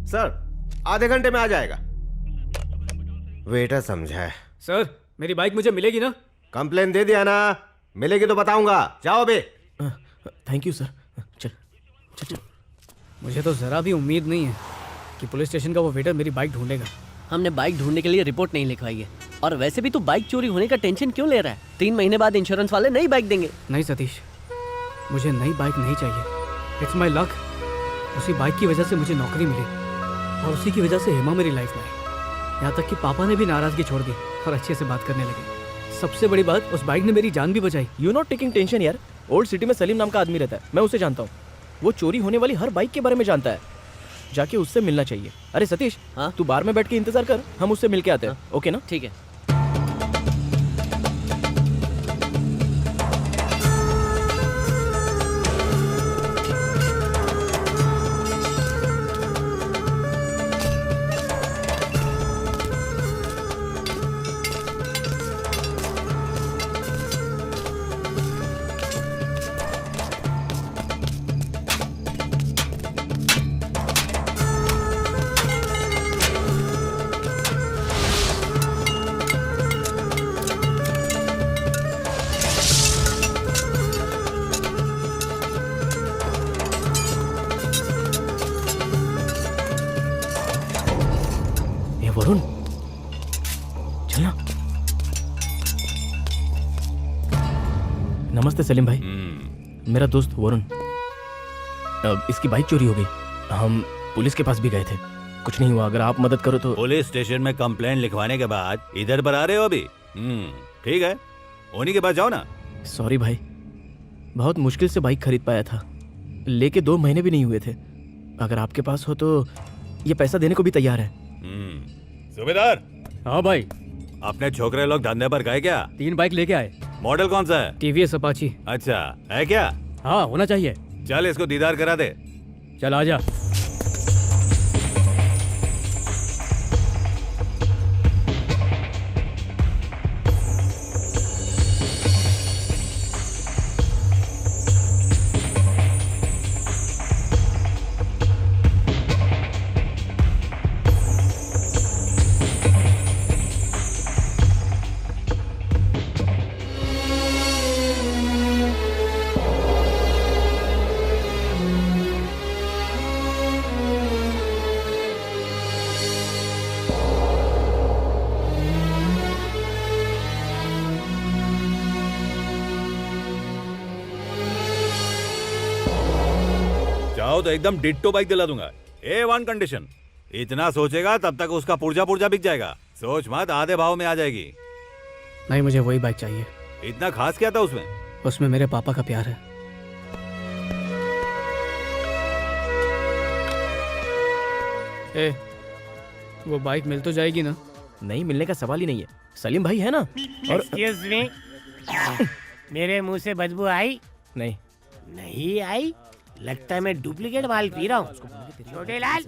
सर, आधे घंटे में आ जाएगा। वेटर समझा है। सर मेरी बाइक मुझे मिलेगी ना? कंप्लेन दे दिया ना, मिलेगी तो बताऊंगा। जाओ बे। Thank you sir. चल चल चल। मुझे तो जरा भी उम्मीद नहीं है कि पुलिस स्टेशन का वो वेटर मेरी बाइक ढूंढेगा। हमने बाइक ढूंढने के लिए रिपोर्ट नहीं लिखवाई है। और वैसे भी तू बाइक चोरी होने का टेंशन क्यों ले रहा है? 3 महीने बाद इंश्योरेंस वाले नई बाइक देंगे। नहीं सतीश, मुझे नई बाइक नहीं चाहिए। It's my luck. उसी बाइक की वजह से मुझे नौकरी मिली और उसी की वजह से हेमा मेरी लाइफ में आई। यहाँ तक कि पापा ने भी नाराजगी छोड़ दी और अच्छे से बात करने लगे। सबसे बड़ी बात, उस बाइक ने मेरी जान भी बचाई। यू नॉट टेकिंग टेंशन यार। ओल्ड सिटी में सलीम नाम का आदमी रहता है, मैं उसे जानता हूँ। वो चोरी होने वाली हर बाइक के बारे में जानता है। जाके उससे मिलना चाहिए। अरे सतीश, हाँ तू बार में बैठ के इंतजार कर, हम उससे मिल के आते हैं। ओके ना? ठीक है। वरुण चलना। नमस्ते सलीम भाई। मेरा दोस्त वरुण। इसकी बाइक चोरी हो गई। हम पुलिस के पास भी गए थे। कुछ नहीं हुआ, अगर आप मदद करो तो। पुलिस स्टेशन में कंप्लेंट लिखवाने के बाद इधर पर आ रहे हो अभी? ठीक है, उन्हीं के पास जाओ ना। सॉरी भाई, बहुत मुश्किल से बाइक खरीद पाया था, लेके 2 महीने भी नहीं हुए थे। अगर आपके पास हो तो ये पैसा देने को भी तैयार है। सूबेदार। हाँ भाई। अपने छोकरे लोग धंधे पर गए क्या? 3 बाइक लेके आए। मॉडल कौन सा है? TVS Apache. अच्छा है क्या? हाँ होना चाहिए। चल इसको दीदार करा दे। चल आजा। चाहो तो एकदम डिट्टो बाइक दिला दूंगा। A1 condition. इतना सोचेगा तब तक उसका पुर्जा पुर्जा बिक जाएगा। सोच मत, आधे भाव में आ जाएगी। नहीं, मुझे वही बाइक चाहिए। इतना खास क्या था उसमें? उसमें मेरे पापा का प्यार है। वो बाइक मिल तो जाएगी ना? नहीं, मिलने का सवाल ही नहीं है। सलीम भाई है ना? और एक्सक्यूज मी, मेरे मुंह से बदबू आई? नहीं। नहीं आई? लगता है मैं डुप्लीकेट माल पी रहा हूँ। छोटे लाल,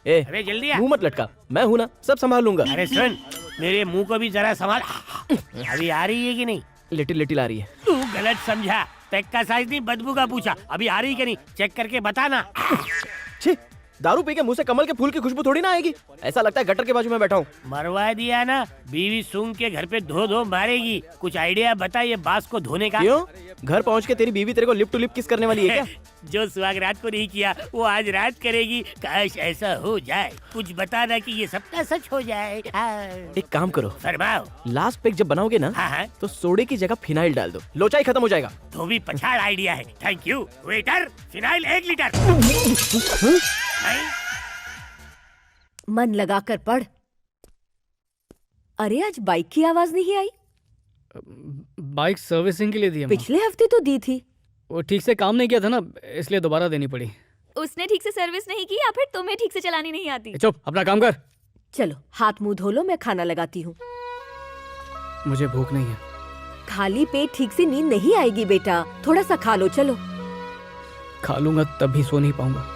अबे जल्दी आ। मुंह मत लटका, मैं हूं ना, सब संभाल लूंगा। अरे सुन, मेरे मुंह को भी जरा संभाल। अभी आ रही है कि नहीं? लिटिल लिटिल आ रही है। तू गलत समझा, पैक का साइज नहीं बदबू का पूछा। अभी आ रही है कि नहीं चेक करके बताना। छी, दारू पी के मुंह से कमल के फूल की खुशबू थोड़ी ना आएगी। ऐसा लगता है गटर के बाजू में बैठा हूँ। मरवा दिया ना, बीवी सूंघ के घर पे धो धो मारेगी। कुछ आइडिया बता ये बांस को धोने का। क्यों? घर पहुँच के तेरी बीवी तेरे को लिप टू लिप किस करने वाली है क्या? जो सुहाग रात को नहीं किया वो आज रात करेगी। काश ऐसा हो जाए। कुछ बताना कि ये सबका सच हो जाए। एक काम करो, फरमाओ। लास्ट पैक जब बनाओगे ना, तो सोडे की जगह फिनाइल डाल दो, लोचा ही खत्म हो जाएगा। तो भी पछाड़ आइडिया है। Thank you waiter. Phenyl 1 litre. मन लगा कर पढ़। अरे आज बाइक की आवाज नहीं आई। बाइक सर्विसिंग के लिए दी। पिछले हफ्ते तो दी थी। वो ठीक से काम नहीं किया था ना, इसलिए दोबारा देनी पड़ी। उसने ठीक से सर्विस नहीं की या फिर तुम्हें ठीक से चलानी नहीं आती? चुप, अपना काम कर। चलो हाथ मुंह धो लो, मैं खाना लगाती हूँ। मुझे भूख नहीं है। खाली पेट ठीक से नींद नहीं आएगी बेटा, थोड़ा सा खा लो। चलो। खा लूंगा तब भी सो नहीं पाऊंगा।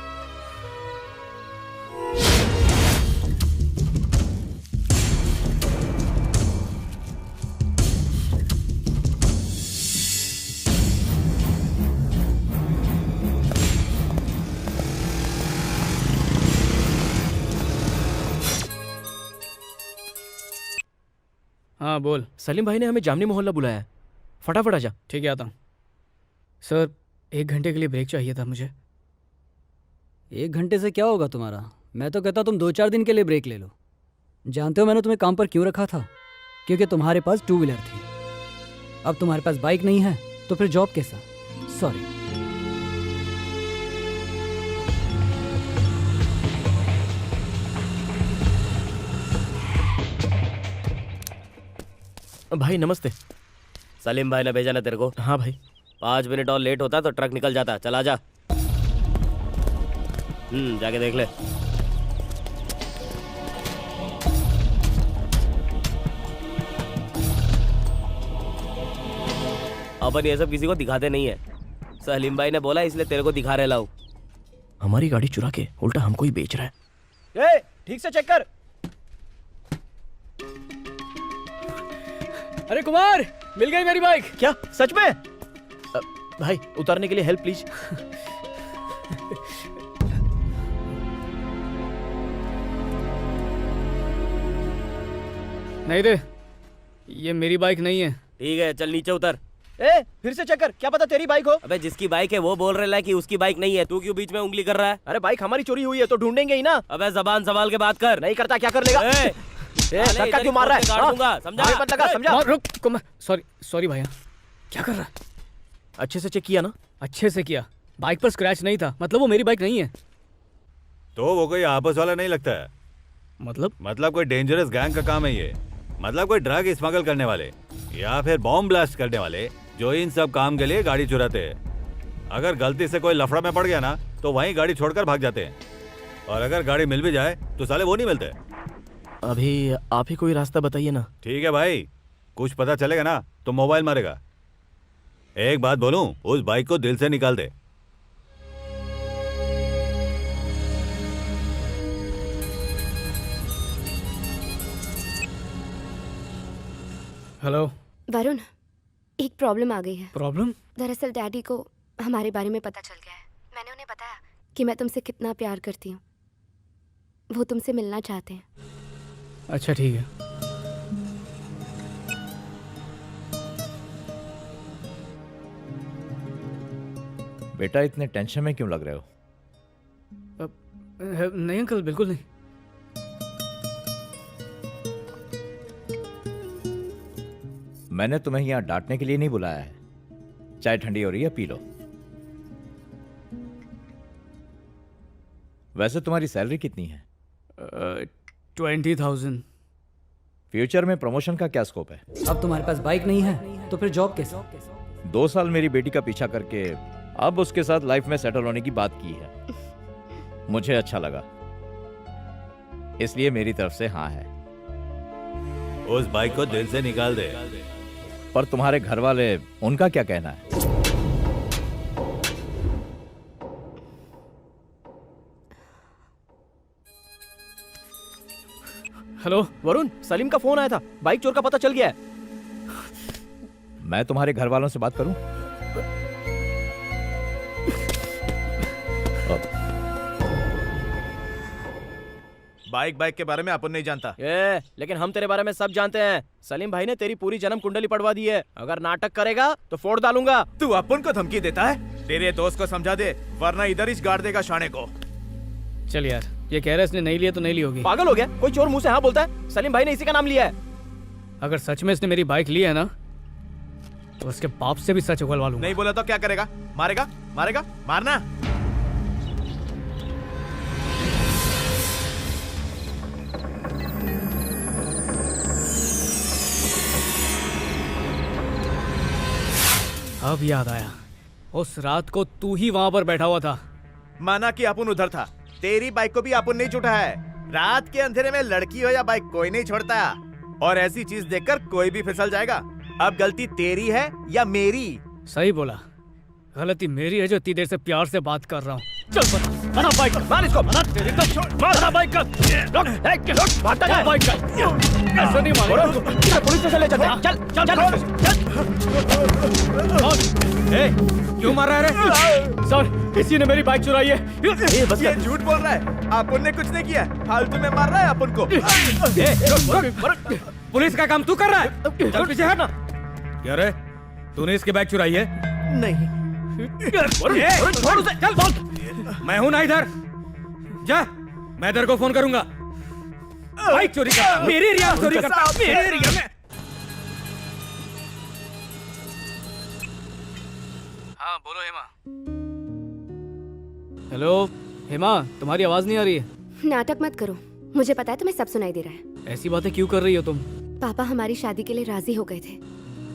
हाँ बोल। सलीम भाई ने हमें जामनी मोहल्ला बुलाया है, फटाफट आजा। ठीक है, आता हूँ। सर 1 घंटे के लिए ब्रेक चाहिए था मुझे। 1 घंटे से क्या होगा तुम्हारा? मैं तो कहता तुम 2-4 दिन के लिए ब्रेक ले लो। जानते हो मैंने तुम्हें काम पर क्यों रखा था? क्योंकि तुम्हारे पास 2 व्हीलर थी। अब तुम्हारे पास बाइक नहीं है तो फिर जॉब कैसा? सॉरी। भाई नमस्ते। सलीम भाई ने भेजा ना तेरे को? हाँ भाई। 5 मिनट और लेट होता तो ट्रक निकल जाता। चला जा। जाके देख ले। अपन ये सब किसी को दिखाते नहीं है। सलीम भाई ने बोला इसलिए तेरे को दिखा रहे लाऊं। हमारी गाड़ी चुरा के उल्टा हमको ही बेच रहा है। ए, ठीक से चेक कर। अरे कुमार, मिल गई मेरी बाइक। क्या सच में? भाई उतारने के लिए हेल्प प्लीज। नहीं दे, ये मेरी बाइक नहीं है। ठीक है, चल नीचे उतर। ए, फिर से चेक कर, क्या पता तेरी बाइक हो। अबे जिसकी बाइक है वो बोल रहा है कि उसकी बाइक नहीं है। तू क्यों बीच में उंगली कर रहा है? अरे बाइक हमारी चोरी हुई है तो ढूंढेंगे ही ना। अबे जबान संभाल के बात कर। नहीं करता क्या कर लेगा? धक्का क्यों मार रहा है? हाँ? समझा? मत लगा, समझा? रुक कुमार, सॉरी भैया। क्या कर रहा है? अच्छे से चेक किया ना? अच्छे से किया। बाइक पर स्क्रैच नहीं था, मतलब वो मेरी बाइक नहीं है। तो वो कोई आपस वाला नहीं लगता है। मतलब कोई डेंजरस गैंग का काम है ये। मतलब कोई ड्रग स्मगल करने वाले या फिर बॉम्ब ब्लास्ट करने वाले जो इन सब काम के लिए गाड़ी चुराते हैं। अगर गलती से कोई लफड़ा में पड़ गया ना तो वहीं गाड़ी छोड़कर भाग जाते हैं, और अगर गाड़ी मिल भी जाए तो साले वो नहीं मिलते। अभी आप ही कोई रास्ता बताइए ना। ठीक है भाई, कुछ पता चलेगा ना तो मोबाइल मारेगा। एक बात बोलूं, उस बाइक को दिल से निकाल दे। हेलो वरुण, एक प्रॉब्लम आ गई है। प्रॉब्लम? दरअसल डैडी को हमारे बारे में पता चल गया है। मैंने उन्हें बताया कि मैं तुमसे कितना प्यार करती हूँ। वो तुमसे मिलना चाहते हैं। अच्छा ठीक है। बेटा इतने टेंशन में क्यों लग रहे हो? नहीं अंकल, बिल्कुल नहीं। मैंने तुम्हें यहाँ डांटने के लिए नहीं बुलाया है। चाय ठंडी हो रही है, पी लो। वैसे तुम्हारी सैलरी कितनी है? 20,000। फ्यूचर में प्रमोशन का क्या स्कोप है? अब तुम्हारे पास बाइक नहीं है तो फिर जॉब कैसे? 2 साल मेरी बेटी का पीछा करके अब उसके साथ लाइफ में सेटल होने की बात की है। मुझे अच्छा लगा, इसलिए मेरी तरफ से हाँ है। उस बाइक को दिल से निकाल दे। पर तुम्हारे घर वाले, उनका क्या कहना है? हेलो वरुण, सलीम का फोन आया था, बाइक चोर का पता चल गया है। मैं तुम्हारे घर वालों से बात करूं? बाइक के बारे में अपन नहीं जानता। लेकिन हम तेरे बारे में सब जानते हैं। सलीम भाई ने तेरी पूरी जन्म कुंडली पड़वा दी है। अगर नाटक करेगा तो फोड़ डालूंगा। तू अपन को धमकी देता है? तेरे दोस्त को समझा दे, वरना इधर ही गाड़ देगा शाने को। चल यार, ये कह रहा है इसने नहीं लिया तो नहीं ली होगी। पागल हो गया? कोई चोर मुंह से हाँ बोलता है? सलीम भाई ने इसी का नाम लिया है। अगर सच में इसने मेरी बाइक ली है ना तो उसके बाप से भी सच उगलवा लूंगा। नहीं बोला तो क्या करेगा? मारेगा? मारेगा? मारना। अब याद आया, उस रात को तू ही वहां पर बैठा हुआ था। माना कि अपन उधर था, तेरी बाइक को भी अपन नहीं छूटा है। रात के अंधेरे में लड़की हो या बाइक, कोई नहीं छोड़ता। और ऐसी चीज देखकर कोई भी फिसल जाएगा। अब गलती तेरी है या मेरी? सही बोला, गलती मेरी है जो इतनी देर से प्यार से बात कर रहा हूँ। चल बना बाइक, मार इसको, बना बाइक का, भागता जा बाइक का। ऐसे नहीं मारो, पुलिस स्टेशन ले चलते हैं। चल चल चल। क्यों मार रहा है? सर, किसी ने मेरी बाइक चुराई है। ये झूठ बोल रहा है, अपन ने कुछ नहीं किया। फालतू में मार रहा है अपन को। पुलिस का काम तू कर रहा है? चल पीछे हट ना। क्या रे, तूने इसकी बाइक चुराई है? नहीं। छोड़ उसे, चल बोल। मैं हूं ना इधर, जा, मैं इधर को फोन करूंगा। बाइक चोरी करता, मेरे एरिया में चोरी करता, मेरे एरिया में। हाँ बोलो हेमा। हेलो हेमा, तुम्हारी आवाज नहीं आ रही है। नाटक मत करो, मुझे पता है तुम्हें सब सुनाई दे रहा है। ऐसी बातें क्यों कर रही हो तुम? पापा हमारी शादी के लिए राजी हो गए थे,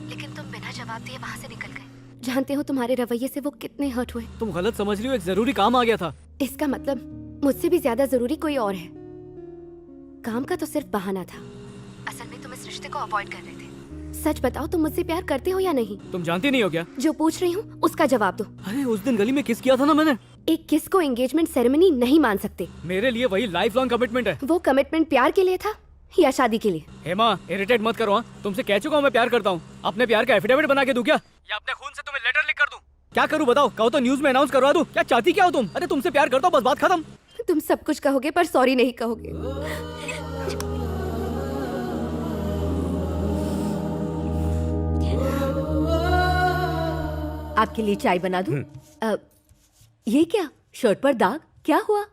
लेकिन तुम बिना जवाब दिए वहाँ से निकल गए। जानते हो तुम्हारे रवैये से वो कितने हर्ट हुए। तुम गलत समझ रही हो, एक जरूरी काम आ गया था। इसका मतलब मुझसे भी ज्यादा जरूरी कोई और है। काम का तो सिर्फ बहाना था, असल में तुम इस रिश्ते को अवॉइड कर रहे थे। सच बताओ, तुम मुझसे प्यार करते हो या नहीं? तुम जानती नहीं हो क्या? जो पूछ रही हूँ उसका जवाब दो। अरे उस दिन गली में किस किया था ना मैंने। एक किस को एंगेजमेंट सेरेमनी नहीं मान सकते। मेरे लिए वही लाइफ लॉन्ग कमिटमेंट है। वो कमिटमेंट प्यार के लिए था या शादी के लिए? हेमा, इरिटेट मत करो। तुमसे कह चुका हूँ मैं प्यार करता हूँ। अपने प्यार का एफिडेविट बना के दूं क्या, या अपने खून से तुम्हें लेटर लिख कर दूं? क्या करूँ बताओ? कहो तो न्यूज में अनाउंस करवा दूं? क्या चाहती क्या हो तुम? अरे तुमसे प्यार करता हूँ, बस बात खत्म। तुम सब कुछ कहोगे पर सॉरी नहीं कहोगे। आपके लिए चाय बना दूं? ये क्या, शर्ट पर दाग, क्या हुआ?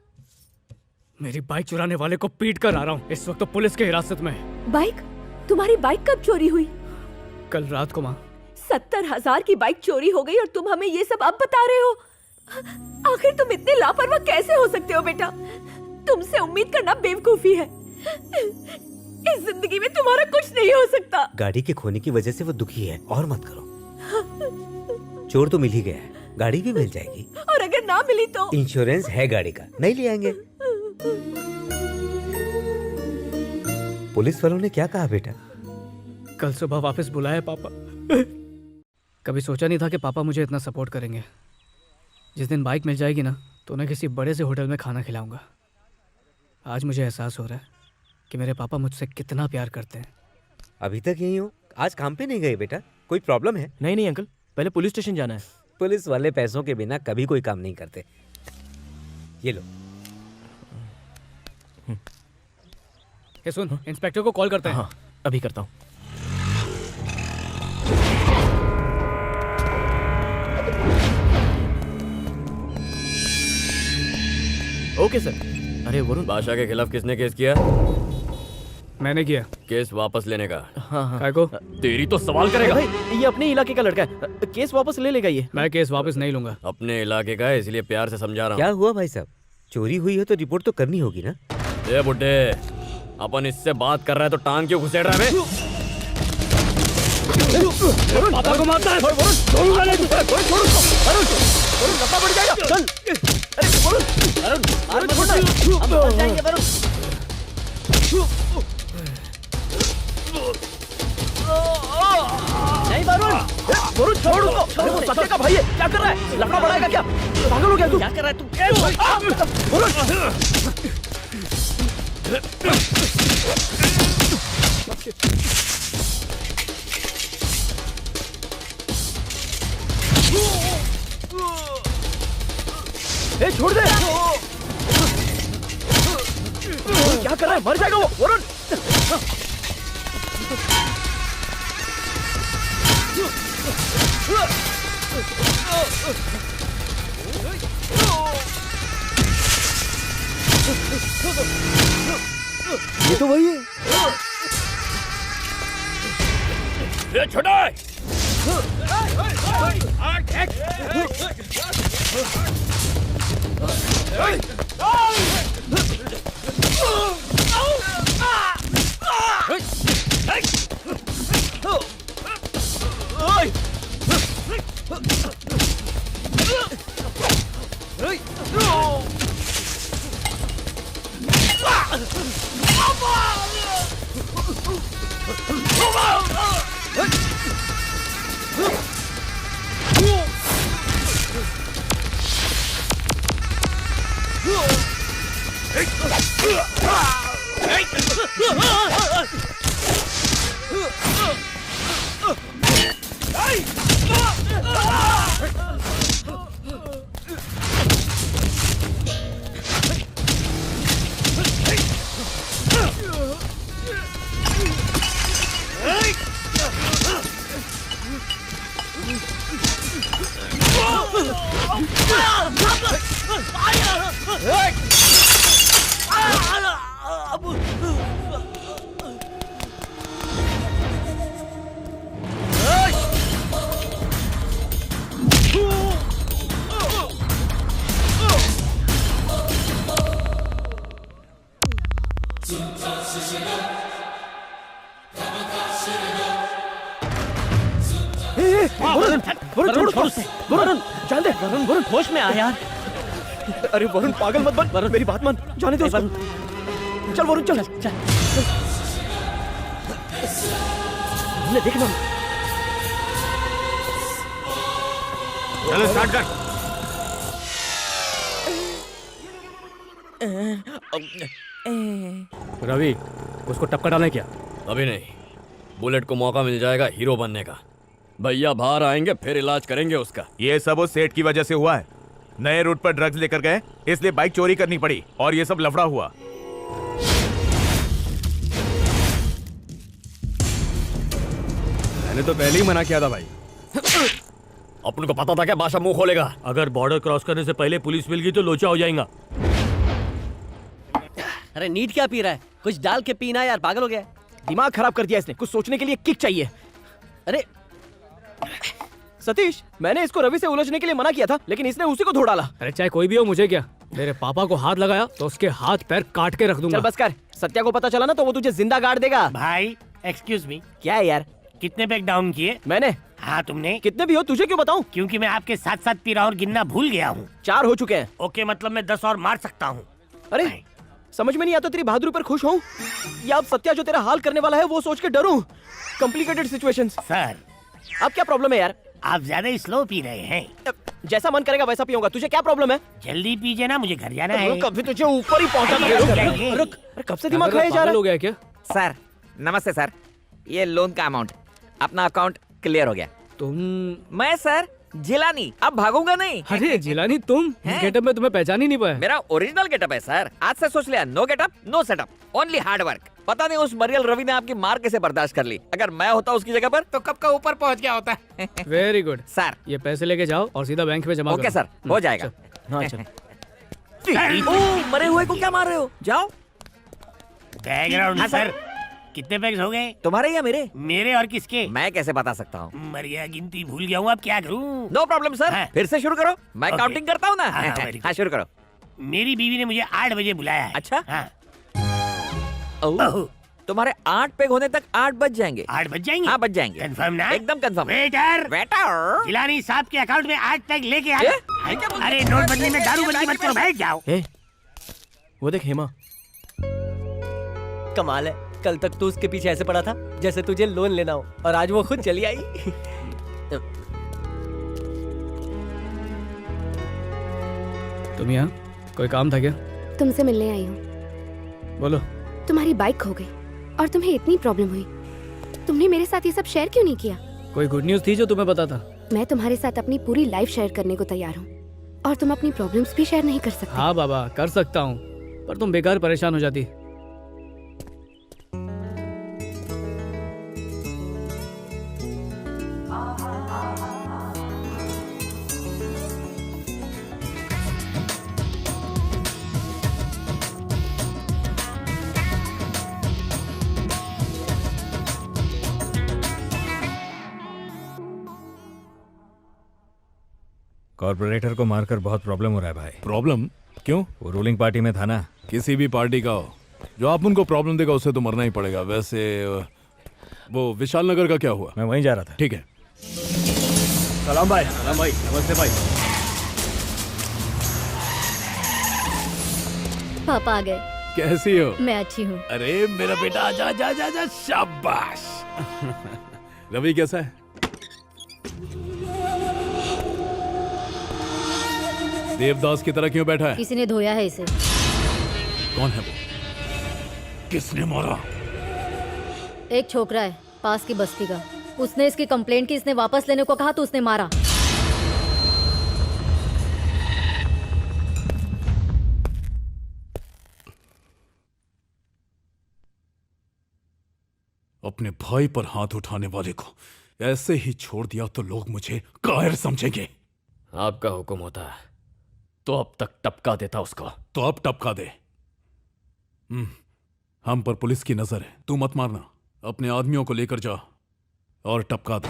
मेरी बाइक चुराने वाले को पीट कर आ रहा हूँ। इस वक्त तो पुलिस की हिरासत में है। बाइक? तुम्हारी बाइक कब चोरी हुई? कल रात को माँ। 70,000 की बाइक चोरी हो गई और तुम हमें ये सब अब बता रहे हो? आखिर तुम इतने लापरवाह कैसे हो सकते हो बेटा? तुमसे उम्मीद करना बेवकूफी है। इस जिंदगी में तुम्हारा कुछ नहीं हो सकता। गाड़ी के खोने की वजह से वो दुखी है, और मत करो। चोर तो मिल ही गया है, गाड़ी भी मिल जाएगी। और अगर ना मिली तो? इंश्योरेंस है गाड़ी का, नहीं ले आएंगे। पुलिस वालों ने क्या कहा बेटा? कल सुबह वापस बुलाया पापा। कभी सोचा नहीं था कि पापा मुझे इतना सपोर्ट करेंगे। जिस दिन बाइक मिल जाएगी ना, तो उन्हें किसी बड़े से होटल में खाना खिलाऊंगा। आज मुझे एहसास हो रहा है कि मेरे पापा मुझसे कितना प्यार करते हैं। अभी तक यही हो? आज काम पे नहीं गए बेटा? कोई प्रॉब्लम है? नहीं नहीं अंकल, पहले पुलिस स्टेशन जाना है। पुलिस वाले पैसों के बिना कभी कोई काम नहीं करते। ये लो। ये सुन, इंस्पेक्टर को कॉल करते हैं। हाँ, अभी करता हूँ। Okay sir. अरे वरुण, बादशाह के खिलाफ किसने केस किया? मैंने किया। केस वापस लेने का। हाँ। काय को? तेरी तो सवाल करेगा। भाई, ये अपने इलाके का लड़का है, केस वापस ले लेगा ये। मैं केस वापस नहीं लूंगा। अपने इलाके का है, इसलिए प्यार से समझा रहा हूँ। क्या हुआ भाई साहब? चोरी हुई है तो रिपोर्ट तो करनी होगी ना? ए बुड्ढे, अपन इससे बात कर रहा है तो टांग क्यों घुसेड़ रहा है? पापा को मारता है। छोड़ूंगा नहीं तुझे। छोड़ उसको। वरुण, लफड़ा बढ़ जाएगा। चल। अरे वरुण, वरुण छोड़ना, हम फंस जाएंगे वरुण। नहीं वरुण, वरुण छोड़ उसको। अरे वो सत्य का भाई है, क्या कर रहा है? लफड़ा बढ़ाएगा क्या? पागल हो गया तू? क्या कर रहा है तू? वरुण, ए छोड़ दे। क्या कर रहा है? मर जाएगा वो। वरुण, ये तो वही है। ये छोटा है। वरुण जान दे। वरुण होश में आ यार। अरे वरुण पागल मत बन। वरुण मेरी बात मान, जाने दे उसको। चल वरुण चल। देखना। चलो स्टार्ट कर। रवि, उसको टक्कर डालने क्या? अभी नहीं, बुलेट को मौका मिल जाएगा हीरो बनने का। भैया बाहर आएंगे फिर इलाज करेंगे उसका। ये सब उस सेठ की वजह से हुआ है। नए रूट पर ड्रग्स लेकर गए, इसलिए बाइक चोरी करनी पड़ी और ये सब लफड़ा हुआ। मैंने तो पहले ही मना किया था भाई। अपन को पता था क्या बादशाह मुंह खोलेगा? अगर बॉर्डर क्रॉस करने से पहले पुलिस मिल गई तो लोचा हो जाएगा। अरे नीट क्या पी रहा है? कुछ डाल के पीना यार, पागल हो गया। दिमाग खराब कर दिया इसने। कुछ सोचने के लिए किक चाहिए। अरे सतीश, मैंने इसको रवि से उलझने के लिए मना किया था, लेकिन इसने उसी को धो डाला। अरे चाहे कोई भी हो, मुझे क्या? मेरे पापा को हाथ लगाया तो उसके हाथ पैर काट के रख दूंगा। चल बस कर, सत्या को पता चला ना तो वो तुझे जिंदा गाड़ देगा। भाई एक्सक्यूज मी, क्या है यार? कितने पैक डाउन किए? मैंने? हाँ तुमने। कितने भी हो तुझे क्यों बताऊं? क्योंकि मैं आपके साथ साथ पी रहा और गिनना भूल गया हूँ। 4 हो चुके हैं। ओके, मतलब मैं 10 और मार सकता हूँ। अरे समझ में नहीं आता तेरी बहादुरी पर खुश हूँ या अब सत्या जो तेरा हाल करने वाला है वो सोच के डरूं। Complicated situations. सर अब क्या प्रॉब्लम है यार? आप ज्यादा स्लो पी रहे हैं। जैसा मन करेगा वैसा पीऊंगा, तुझे क्या प्रॉब्लम है? जल्दी पीजिए ना, मुझे घर जाना है। कभी तुझे ऊपर ही पहुंचा था। रुक, कब से दिमाग खाया जा रहा हो गया क्या? सर नमस्ते सर, ये लोन का अमाउंट, अपना अकाउंट क्लियर हो गया। तुम? मैं सर जिलानी, अब भागूंगा नहीं। अरे जिलानी तुम? गेटअप में तुम्हें पहचान ही नहीं पाया। मेरा ओरिजिनल गेटअप है सर, आज से सोच लिया, no getup no setup, only hard work. पता नहीं उस मरियल रवि ने आपकी मार कैसे बर्दाश्त कर ली। अगर मैं होता उसकी जगह पर तो कब का ऊपर पहुंच गया होता। वेरी गुड सर, ये पैसे लेके जाओ और सीधा बैंक में जमा करो। ओके सर, हो जाएगा। हाँ चल। ओ, मरे हुए को क्या मार रहे हो? जाओ। बैकग्राउंड सर, कितने पैक्स हो गए? तुम्हारे या मेरे? मेरे और किसके? मैं कैसे बता सकता हूँ? मरिया गिनती भूल गया हूँ, अब क्या करूँ? नो प्रॉब्लम सर, फिर से शुरू करो, मैं Okay. काउंटिंग करता हूँ ना। हाँ, very good. हाँ शुरू करो। मेरी बीवी ने मुझे 8 बजे बुलाया है। अच्छा? हाँ। तुम्हारे 8 पेग होने तक 8 बज जाएंगे। 8 बज जाएंगे? हाँ बज जाएंगे। कंफर्म ना? एकदम कंफर्म। वेटर, वेटर, जिलानी साहब के अकाउंट में 8 पैक लेके आ। अरे नोटबंदी में दारूबंदी मत करो, बैठ जाओ। वो देख हेमा। कमाल है, कल तक तू उसके पीछे ऐसे पड़ा था जैसे तुझे लोन लेना हो, और आज वो खुद चली आई। तुम यहाँ कोई काम था क्या? तुमसे मिलने आई हूँ। बोलो। तुम्हारी बाइक खो गई और तुम्हें इतनी प्रॉब्लम हुई, तुमने मेरे साथ ये सब शेयर क्यों नहीं किया? कोई गुड न्यूज थी जो तुम्हें पता था? मैं तुम्हारे साथ अपनी पूरी लाइफ शेयर करने को तैयार हूँ, और तुम अपनी प्रॉब्लम्स भी शेयर नहीं कर सकते। हाँ बाबा कर सकता हूँ, पर तुम बेकार परेशान हो जाती। कॉर्पोरेटर को मारकर बहुत प्रॉब्लम हो रहा है भाई। प्रॉब्लम? क्यों? वो रूलिंग पार्टी में था ना। किसी भी पार्टी का हो, जो आप उनको प्रॉब्लम देगा उसे तो मरना ही पड़ेगा। वैसे वो विशाल नगर का क्या हुआ? मैं वहीं जा रहा था। ठीक है। सलाम भाई। सलाम भाई। नमस्ते भाई। पापा आ गए। कैसी हो? मैं अच्छी हूँ। अरे मेरा बेटा आजा आजा आजा आजा, शाबाश। रवि कैसा है? देवदास की तरह क्यों बैठा है? किसी ने धोया है इसे। कौन है वो? किसने मारा? एक छोकरा है पास की बस्ती का, उसने इसकी कंप्लेंट की, इसने वापस लेने को कहा तो उसने मारा। अपने भाई पर हाथ उठाने वाले को ऐसे ही छोड़ दिया तो लोग मुझे कायर समझेंगे। आपका हुक्म होता है तो अब तक टपका देता उसको। तो अब टपका दे। हम पर पुलिस की नजर है, तू मत मारना। अपने आदमियों को लेकर जा और टपका दे।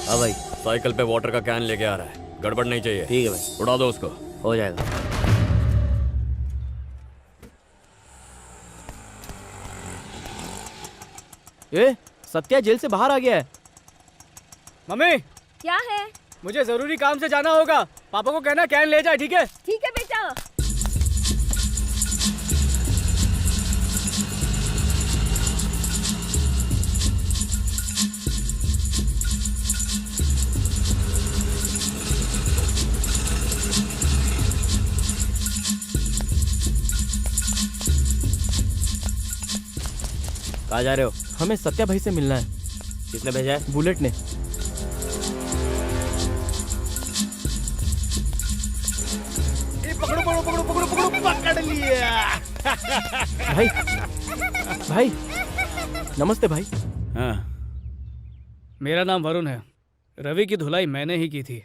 हाँ भाई, साइकिल पे वाटर का कैन लेके आ रहा है, गड़बड़ नहीं चाहिए। ठीक है भाई, उड़ा दो उसको। हो जाएगा। ए, सत्या जेल से बाहर आ गया है। मम्मी क्या है? मुझे जरूरी काम से जाना होगा, पापा को कहना कैन ले जाए। ठीक है? ठीक है बेटा। कहाँ जा रहे हो? हमें सत्या भाई से मिलना है। किसने भेजा है? बुलेट ने। पकड़ो पकड़ो पकड़ो पकड़ो पकड़ो, पकड़ लिया। भाई भाई नमस्ते भाई। हाँ, मेरा नाम वरुण है। रवि की धुलाई मैंने ही की थी।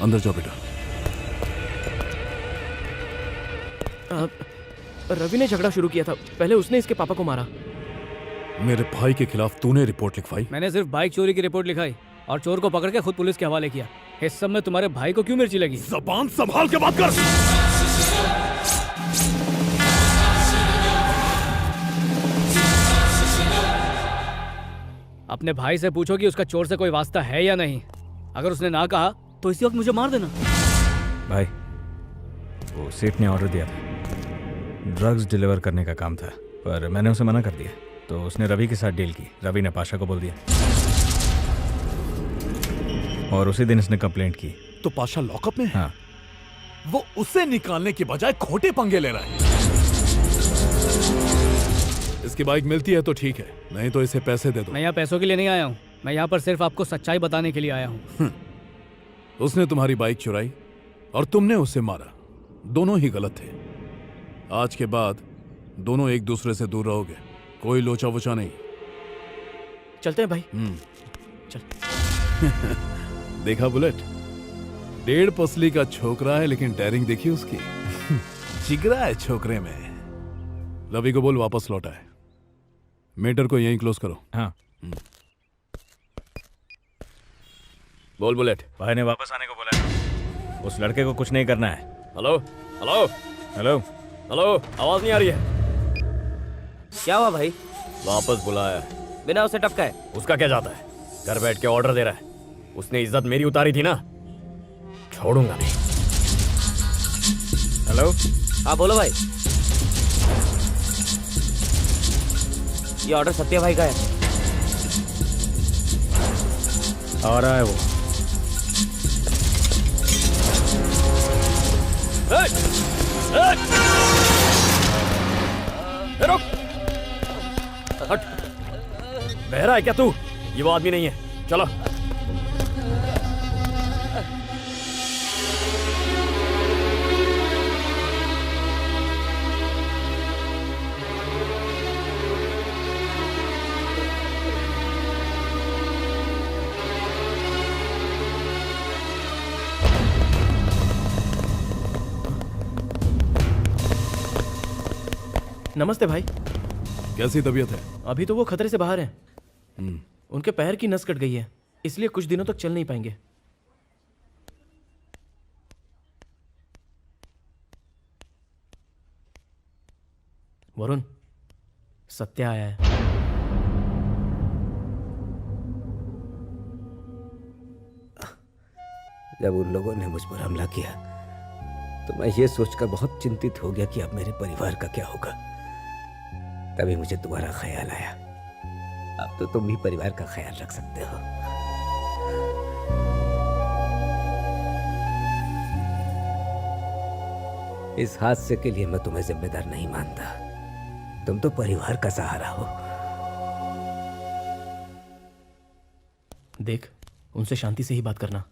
अंदर जाओ बेटा। रवि ने झगड़ा शुरू किया था, पहले उसने इसके पापा को मारा। मेरे भाई के खिलाफ तूने रिपोर्ट लिखवाई? मैंने सिर्फ बाइक चोरी की रिपोर्ट लिखाई और चोर को पकड़ के खुद पुलिस के हवाले किया। इस सब में तुम्हारे भाई को क्यों मिर्ची लगी? जबान संभाल के बात कर। अपने भाई से पूछो कि उसका चोर से कोई वास्ता है या नहीं। अगर उसने ना कहा तो इसी वक्त मुझे मार देना। भाई, वो सेठ ने ऑर्डर दिया था, ड्रग्स डिलीवर करने का काम था, पर मैंने उसे मना कर दिया, तो उसने रवि के साथ डील की। रवि ने पाशा को बोल दिया और उसी दिन इसने कंप्लेंट की। तो पाशा लॉकअप में? हाँ। वो उसे निकालने की बजाय खोटे पंगे ले रहा है। इसकी बाइक मिलती है तो ठीक है, नहीं तो इसे पैसे दे दो। मैं यहाँ पैसों के लिए नहीं आया हूँ, मैं यहाँ पर सिर्फ आपको सच्चाई बताने के लिए आया हूँ। उसने तुम्हारी बाइक चुराई और तुमने उसे मारा, दोनों ही गलत थे। आज के बाद दोनों एक दूसरे से दूर रहोगे, कोई लोचा वोचा नहीं। चलते हैं भाई। चल। देखा बुलेट, 1.5 पसली का छोकरा है, लेकिन डेयरिंग देखी उसकी। जिगरा है छोकरे में। रवि को बोल वापस लौटा है। मेटर को यहीं क्लोज करो। हाँ। बोल बुलेट। भाई ने वापस आने को बोला है। उस लड़के को कुछ नहीं करना है। हेलो हेलो हेलो हेलो, आवाज नहीं आ रही है? क्या हुआ भाई? वापस बुलाया। बिना उसे टपकाए। उसका क्या जाता है, घर बैठ के ऑर्डर दे रहा है। उसने इज्जत मेरी उतारी थी ना, छोड़ूंगा नहीं। हेलो। हाँ बोलो भाई। ये ऑर्डर सत्या भाई का है। आ रहा है वो। रुक, हट। बहरा है क्या तू? ये वो आदमी नहीं है, चलो। नमस्ते भाई। कैसी तबीयत है? अभी तो वो खतरे से बाहर हैं। उनके पैर की नस कट गई है, इसलिए कुछ दिनों तक चल नहीं पाएंगे। वरुण, सत्या आया है। जब उन लोगों ने मुझ पर हमला किया तो मैं ये सोचकर बहुत चिंतित हो गया कि अब मेरे परिवार का क्या होगा। तभी मुझे तुम्हारा ख्याल आया। अब तो तुम भी परिवार का ख्याल रख सकते हो। इस हादसे के लिए मैं तुम्हें जिम्मेदार नहीं मानता। तुम तो परिवार का सहारा हो। देख, उनसे शांति से ही बात करना।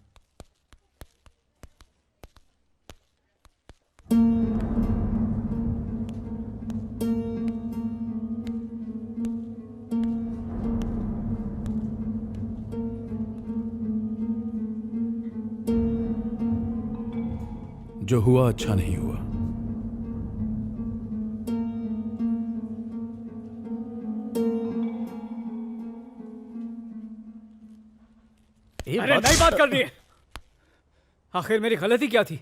जो हुआ अच्छा नहीं हुआ। अरे नहीं बात करनी है। आखिर मेरी गलती क्या थी?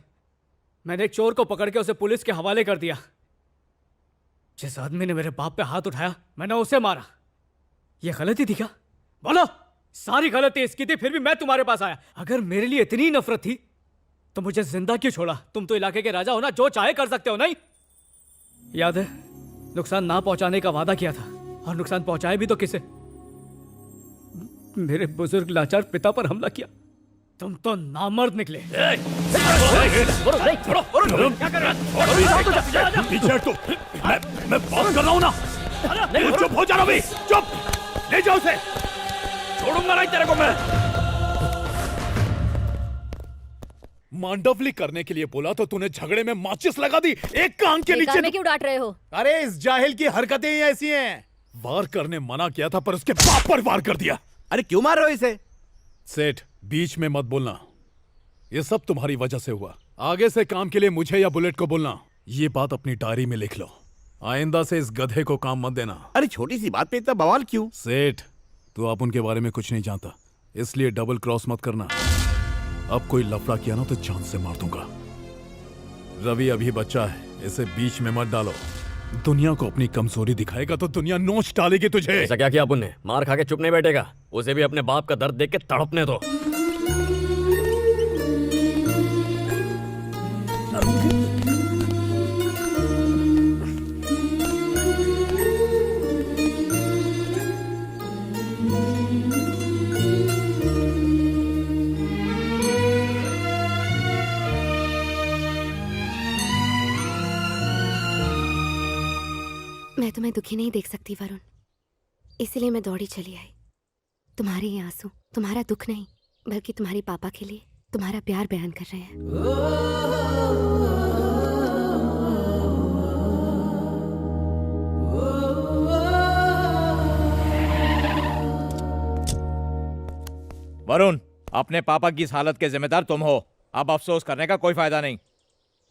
मैंने एक चोर को पकड़ के उसे पुलिस के हवाले कर दिया। जिस आदमी ने मेरे बाप पे हाथ उठाया मैंने उसे मारा। यह गलती थी क्या? बोलो। सारी गलती इसकी थी, फिर भी मैं तुम्हारे पास आया। अगर मेरे लिए इतनी नफरत थी तो मुझे जिंदा क्यों छोड़ा? तुम तो इलाके के राजा हो ना, जो चाहे कर सकते हो। नहीं याद है, नुकसान ना पहुंचाने का वादा किया था और नुकसान पहुंचाए भी तो किसे? मेरे बुजुर्ग लाचार पिता पर हमला किया। तुम तो नामर्द निकले। मैं बात कर रहा हूं ना। चुप हो जा रवि, चुप। ले जाओ उसे, छोड़ूंगा नहीं तेरे को मैं। मांडवली करने के लिए बोला तो तूने झगड़े में माचिस लगा दी। एक कान के नीचे में क्यों डांट रहे हो? अरे इस जाहिल की हरकतें ही ऐसी हैं। वार करने मना किया था पर उसके बाप पर वार कर दिया। अरे क्यों मार रहे हो इसे? सेठ, बीच में मत बोलना। ये सब तुम्हारी वजह से हुआ। आगे से काम के लिए मुझे या बुलेट को बोलना। ये बात अपनी डायरी में लिख लो। आइंदा से इस गधे को काम मत देना। अरे छोटी सी बात पे इतना बवाल क्यों? सेठ, तू आप उनके बारे में कुछ नहीं जानता, इसलिए डबल क्रॉस मत करना। अब कोई लफड़ा किया ना तो जान से मार दूंगा। रवि अभी बच्चा है, इसे बीच में मत डालो। दुनिया को अपनी कमजोरी दिखाएगा तो दुनिया नोच डालेगी तुझे। ऐसा क्या किया अपन ने? मार खा के चुप नहीं बैठेगा, उसे भी अपने बाप का दर्द देख के तड़पने दो। मैं तुम्हें दुखी नहीं देख सकती वरुण, इसीलिए मैं दौड़ी चली आई। तुम्हारे ये आंसू तुम्हारा दुख नहीं, बल्कि तुम्हारे पापा के लिए तुम्हारा प्यार बयान कर रहे हैं। वरुण, अपने पापा की इस हालत के जिम्मेदार तुम हो। अब अफसोस करने का कोई फायदा नहीं।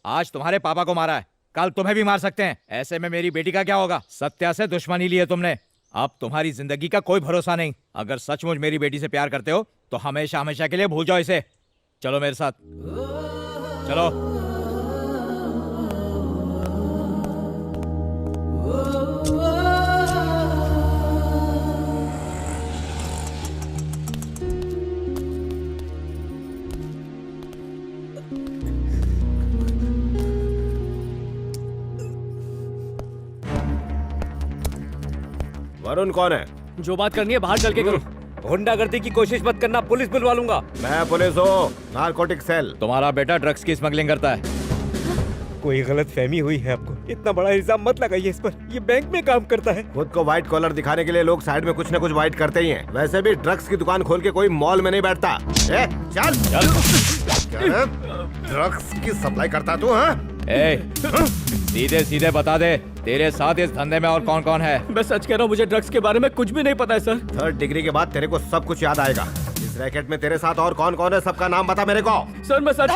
आज तुम्हारे पापा को मारा है, कल तुम्हें भी मार सकते हैं। ऐसे में मेरी बेटी का क्या होगा? सत्या से दुश्मनी ली है तुमने, अब तुम्हारी जिंदगी का कोई भरोसा नहीं। अगर सचमुच मेरी बेटी से प्यार करते हो तो हमेशा हमेशा के लिए भूल जाओ इसे। चलो मेरे साथ, चलो। वरुण कौन है? जो बात करनी है बाहर चल के करो। गुंडागर्दी की कोशिश मत करना, पुलिस बुलवा लूंगा। मैं पुलिस हूँ, नारकोटिक सेल। तुम्हारा बेटा ड्रग्स की स्मगलिंग करता है। कोई गलत फहमी हुई है आपको। इतना बड़ा इल्जाम मत लगाइए इस पर, ये बैंक में काम करता है। खुद को व्हाइट कॉलर दिखाने के लिए लोग साइड में कुछ न कुछ व्हाइट करते ही हैं। वैसे भी ड्रग्स की दुकान खोल के कोई मॉल में नहीं बैठता। चल चल। ड्रग्स की सप्लाई करता तू? सीधे सीधे बता दे, तेरे साथ इस धंधे में और कौन कौन है? मैं सच कह रहा हूँ, मुझे ड्रग्स के बारे में कुछ भी नहीं पता है सर। 3rd डिग्री के बाद तेरे को सब कुछ याद आएगा। इस रैकेट में तेरे साथ और कौन कौन है, सबका नाम बता मेरे को। सर मैं सच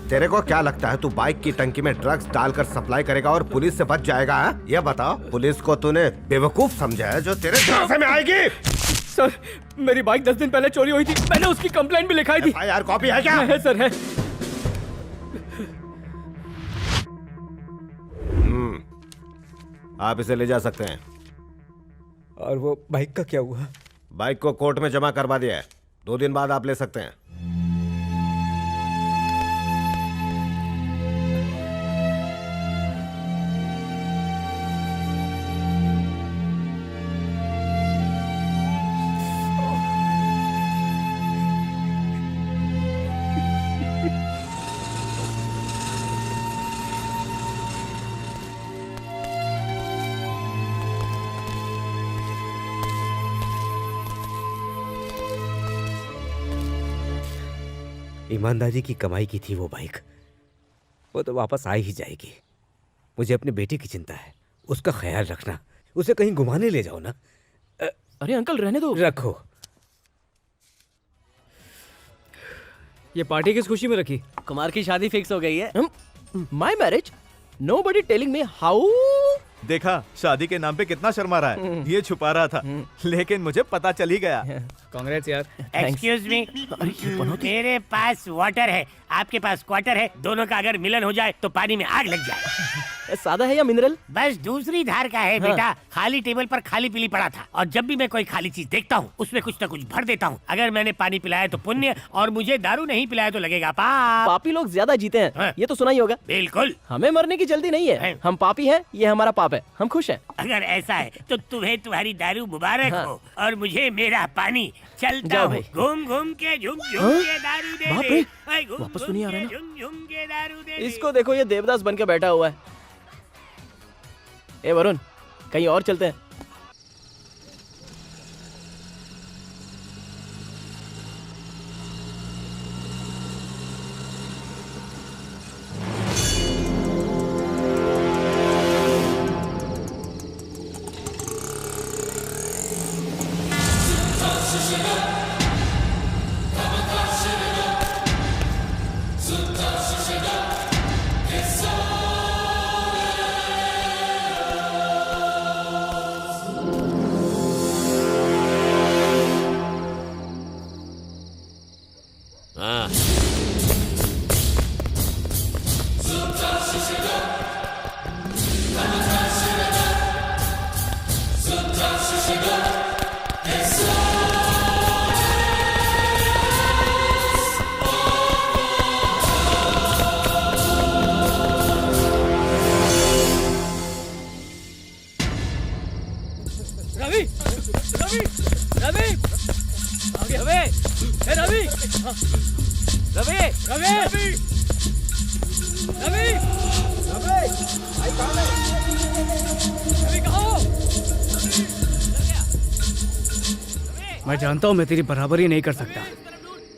तेरे को क्या लगता है तू बाइक की टंकी में ड्रग्स डालकर सप्लाई करेगा और पुलिस से बच जाएगा? ये बता, पुलिस को तूने बेवकूफ समझा है जो तेरे झांसे में आएगी? सर मेरी बाइक 10 दिन पहले चोरी हुई थी, मैंने उसकी कंप्लेंट भी लिखाई थी। यार कॉपी है क्या? है सर, है। आप इसे ले जा सकते हैं। और वो बाइक का क्या हुआ? बाइक को कोर्ट में जमा करवा दिया है, 2 दिन बाद आप ले सकते हैं। ईमानदारी की कमाई की थी वो बाइक, वो तो वापस आ ही जाएगी। मुझे अपने बेटे की चिंता है, उसका ख्याल रखना। उसे कहीं घुमाने ले जाओ ना। अरे अंकल रहने दो। रखो। ये पार्टी किस खुशी में रखी? कुमार की शादी फिक्स हो गई है। My marriage? Nobody telling me how. देखा, शादी के नाम पे कितना शर्मा रहा है। ये छुपा रहा था, लेकिन मुझे पता चल ही गया। कांग्रेस यार। एक्सक्यूज मी, मेरे पास वाटर है, आपके पास क्वार्टर है। दोनों का अगर मिलन हो जाए तो पानी में आग लग जाए। सादा है या मिनरल? बस दूसरी धार का है बेटा। खाली टेबल पर खाली पीली पड़ा था, और जब भी मैं कोई खाली चीज देखता हूँ उसमें कुछ न कुछ भर देता हूँ। अगर मैंने पानी पिलाया तो पुण्य, और मुझे दारू नहीं पिलाया तो लगेगा पाप। पापी लोग ज्यादा जीते हैं, ये तो सुना ही होगा। बिल्कुल। हमें मरने की जल्दी नहीं है। हम पापी हैं, ये हमारा पाप है, हम खुश हैं। अगर ऐसा है तो तुम्हें तुम्हारी दारू मुबारक हो, और मुझे मेरा पानी। चलता हूँ घूम घूम के, झुम झुम के दारू दे दे। वापस तो नहीं आ रहा ना? झुम झुम के दारू दे दे। इसको देखो, ये देवदास बन के बैठा हुआ है। ए वरुण, कहीं और चलते हैं। रवि रवि रवि आगे रवि ए रवि रवि रवि रवि रवि भाई कहाँ है रवि कहाँ हो? मैं जानता हूँ मैं तेरी बराबरी नहीं कर सकता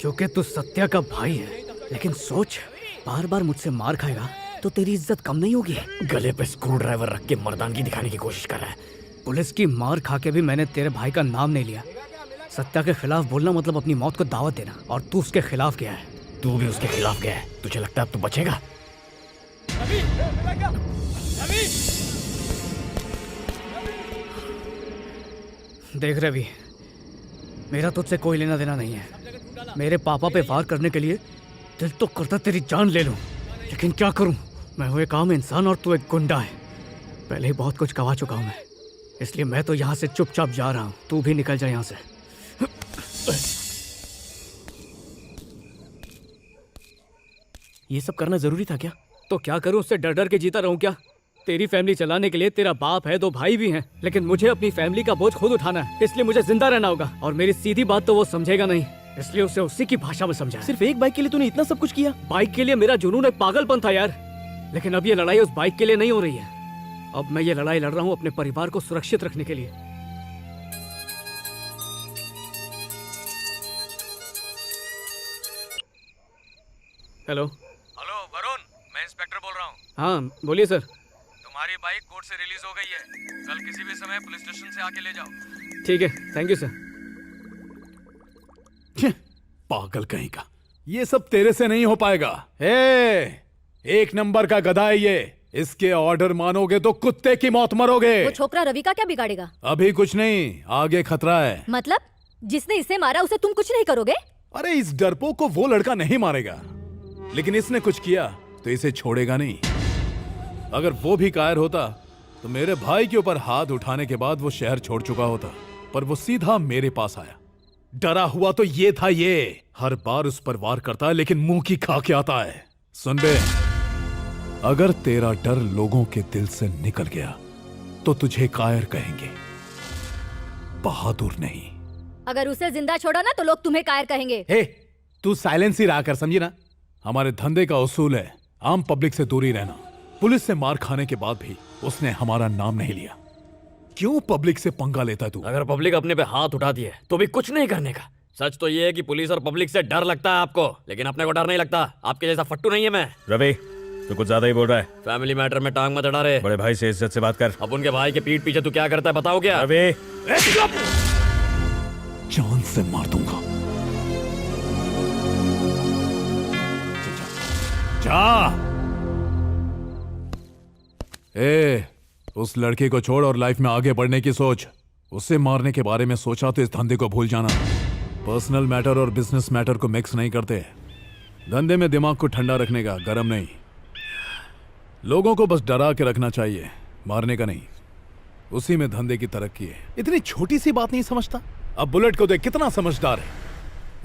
क्योंकि तू सत्या का भाई है, लेकिन सोच बार बार मुझसे मार खाएगा तो तेरी इज्जत कम नहीं होगी। गले पे स्क्रू ड्राइवर रख के मर्दानगी दिखाने की कोशिश कर रहा है। पुलिस की मार खा के भी मैंने तेरे भाई का नाम नहीं लिया। सत्या के खिलाफ बोलना मतलब अपनी मौत को दावत देना, और तू उसके खिलाफ गया है। तू भी उसके खिलाफ गया है। तुझे लगता है अब तू बचेगा? देख रवि, मेरा तुझसे कोई लेना देना नहीं है। मेरे पापा पे वार करने के लिए दिल तो करता तेरी जान ले लूं, लेकिन क्या करूं? मैं हूं एक आम इंसान और तू एक गुंडा है। पहले ही बहुत कुछ गवा चुका हूं मैं, इसलिए मैं तो यहाँ से चुपचाप जा रहा हूँ। तू भी निकल जा यहाँ से। ये सब करना जरूरी था क्या? तो क्या करूँ, उससे डर डर के जीता रहूं क्या? तेरी फैमिली चलाने के लिए तेरा बाप है, 2 भाई भी हैं, लेकिन मुझे अपनी फैमिली का बोझ खुद उठाना है, इसलिए मुझे जिंदा रहना होगा। और मेरी सीधी बात तो वो समझेगा नहीं, इसलिए उसे उसी की भाषा में समझा। सिर्फ एक बाइक के लिए तूने इतना सब कुछ किया? बाइक के लिए मेरा जुनून एक पागलपन था यार, लेकिन अब ये लड़ाई उस बाइक के लिए नहीं हो रही है। अब मैं ये लड़ाई लड़ रहा हूँ अपने परिवार को सुरक्षित रखने के लिए। हेलो हेलो वरुण, मैं इंस्पेक्टर बोल रहा हूँ। हाँ बोलिए सर। तुम्हारी बाइक कोर्ट से रिलीज हो गई है, कल किसी भी समय पुलिस स्टेशन से आके ले जाओ। ठीक है, थैंक यू सर। पागल कहीं का, ये सब तेरे से नहीं हो पाएगा। एक नंबर का गधा है ये, इसके ऑर्डर मानोगे तो कुत्ते की मौत मरोगे। वो छोकरा रवि का क्या बिगाड़ेगा? अभी कुछ नहीं, आगे खतरा है। मतलब जिसने इसे मारा उसे तुम कुछ नहीं करोगे? अरे इस डरपोक को वो लड़का नहीं मारेगा, लेकिन इसने कुछ किया तो इसे छोड़ेगा नहीं। अगर वो भी कायर होता तो मेरे भाई के ऊपर हाथ उठाने के बाद वो शहर छोड़ चुका होता, पर वो सीधा मेरे पास आया। डरा हुआ तो ये था, ये हर बार उस पर वार करता है लेकिन मुंह की खा के आता है। सुन बे, अगर तेरा डर लोगों के दिल से निकल गया तो तुझे कायर कहेंगे, बहादुर नहीं। अगर उसे जिंदा छोड़ा ना तो लोग तुम्हें कायर कहेंगे। हे, तू साइलेंस ही रहा कर, समझी ना? हमारे धंधे का उसूल है आम पब्लिक से दूरी रहना। पुलिस से मार खाने के बाद भी उसने हमारा नाम नहीं लिया। क्यों पब्लिक से पंगा लेता तू? अगर पब्लिक अपने पे हाथ उठा दिए तो भी कुछ नहीं करने का। सच तो ये है कि पुलिस और पब्लिक से डर लगता है आपको, लेकिन अपने को डर नहीं लगता। आपके जैसा फट्टू नहीं है मैं। रवि, तू कुछ ज्यादा ही बोल रहा है। फैमिली मैटर में टांग मत अड़ा रे। बड़े भाई से इज्जत से बात कर। अब उनके भाई के पीठ पीछे तू क्या करता है बताओ क्या? रवि, जान से मार दूंगा। जा। उस लड़के को छोड़ और लाइफ में आगे बढ़ने की सोच। उसे मारने के बारे में सोचा तो इस धंधे को भूल जाना। पर्सनल मैटर और बिजनेस मैटर को मिक्स नहीं करते। धंधे में दिमाग को ठंडा रखने का, गरम नहीं। लोगों को बस डरा के रखना चाहिए, मारने का नहीं। उसी में धंधे की तरक्की है। इतनी छोटी सी बात नहीं समझता? अब बुलेट को देख कितना समझदार है।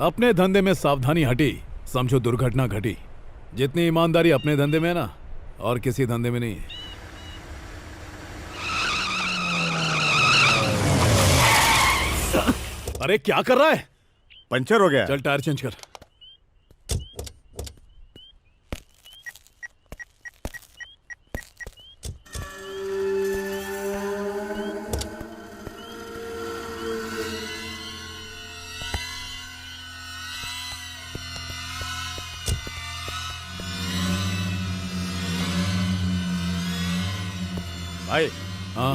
अपने धंधे में सावधानी हटी, समझो दुर्घटना घटी। जितनी ईमानदारी अपने धंधे में है ना, और किसी धंधे में नहीं है। अरे क्या कर रहा है? पंचर हो गया। चल टायर चेंज कर। भाई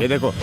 ये देखो।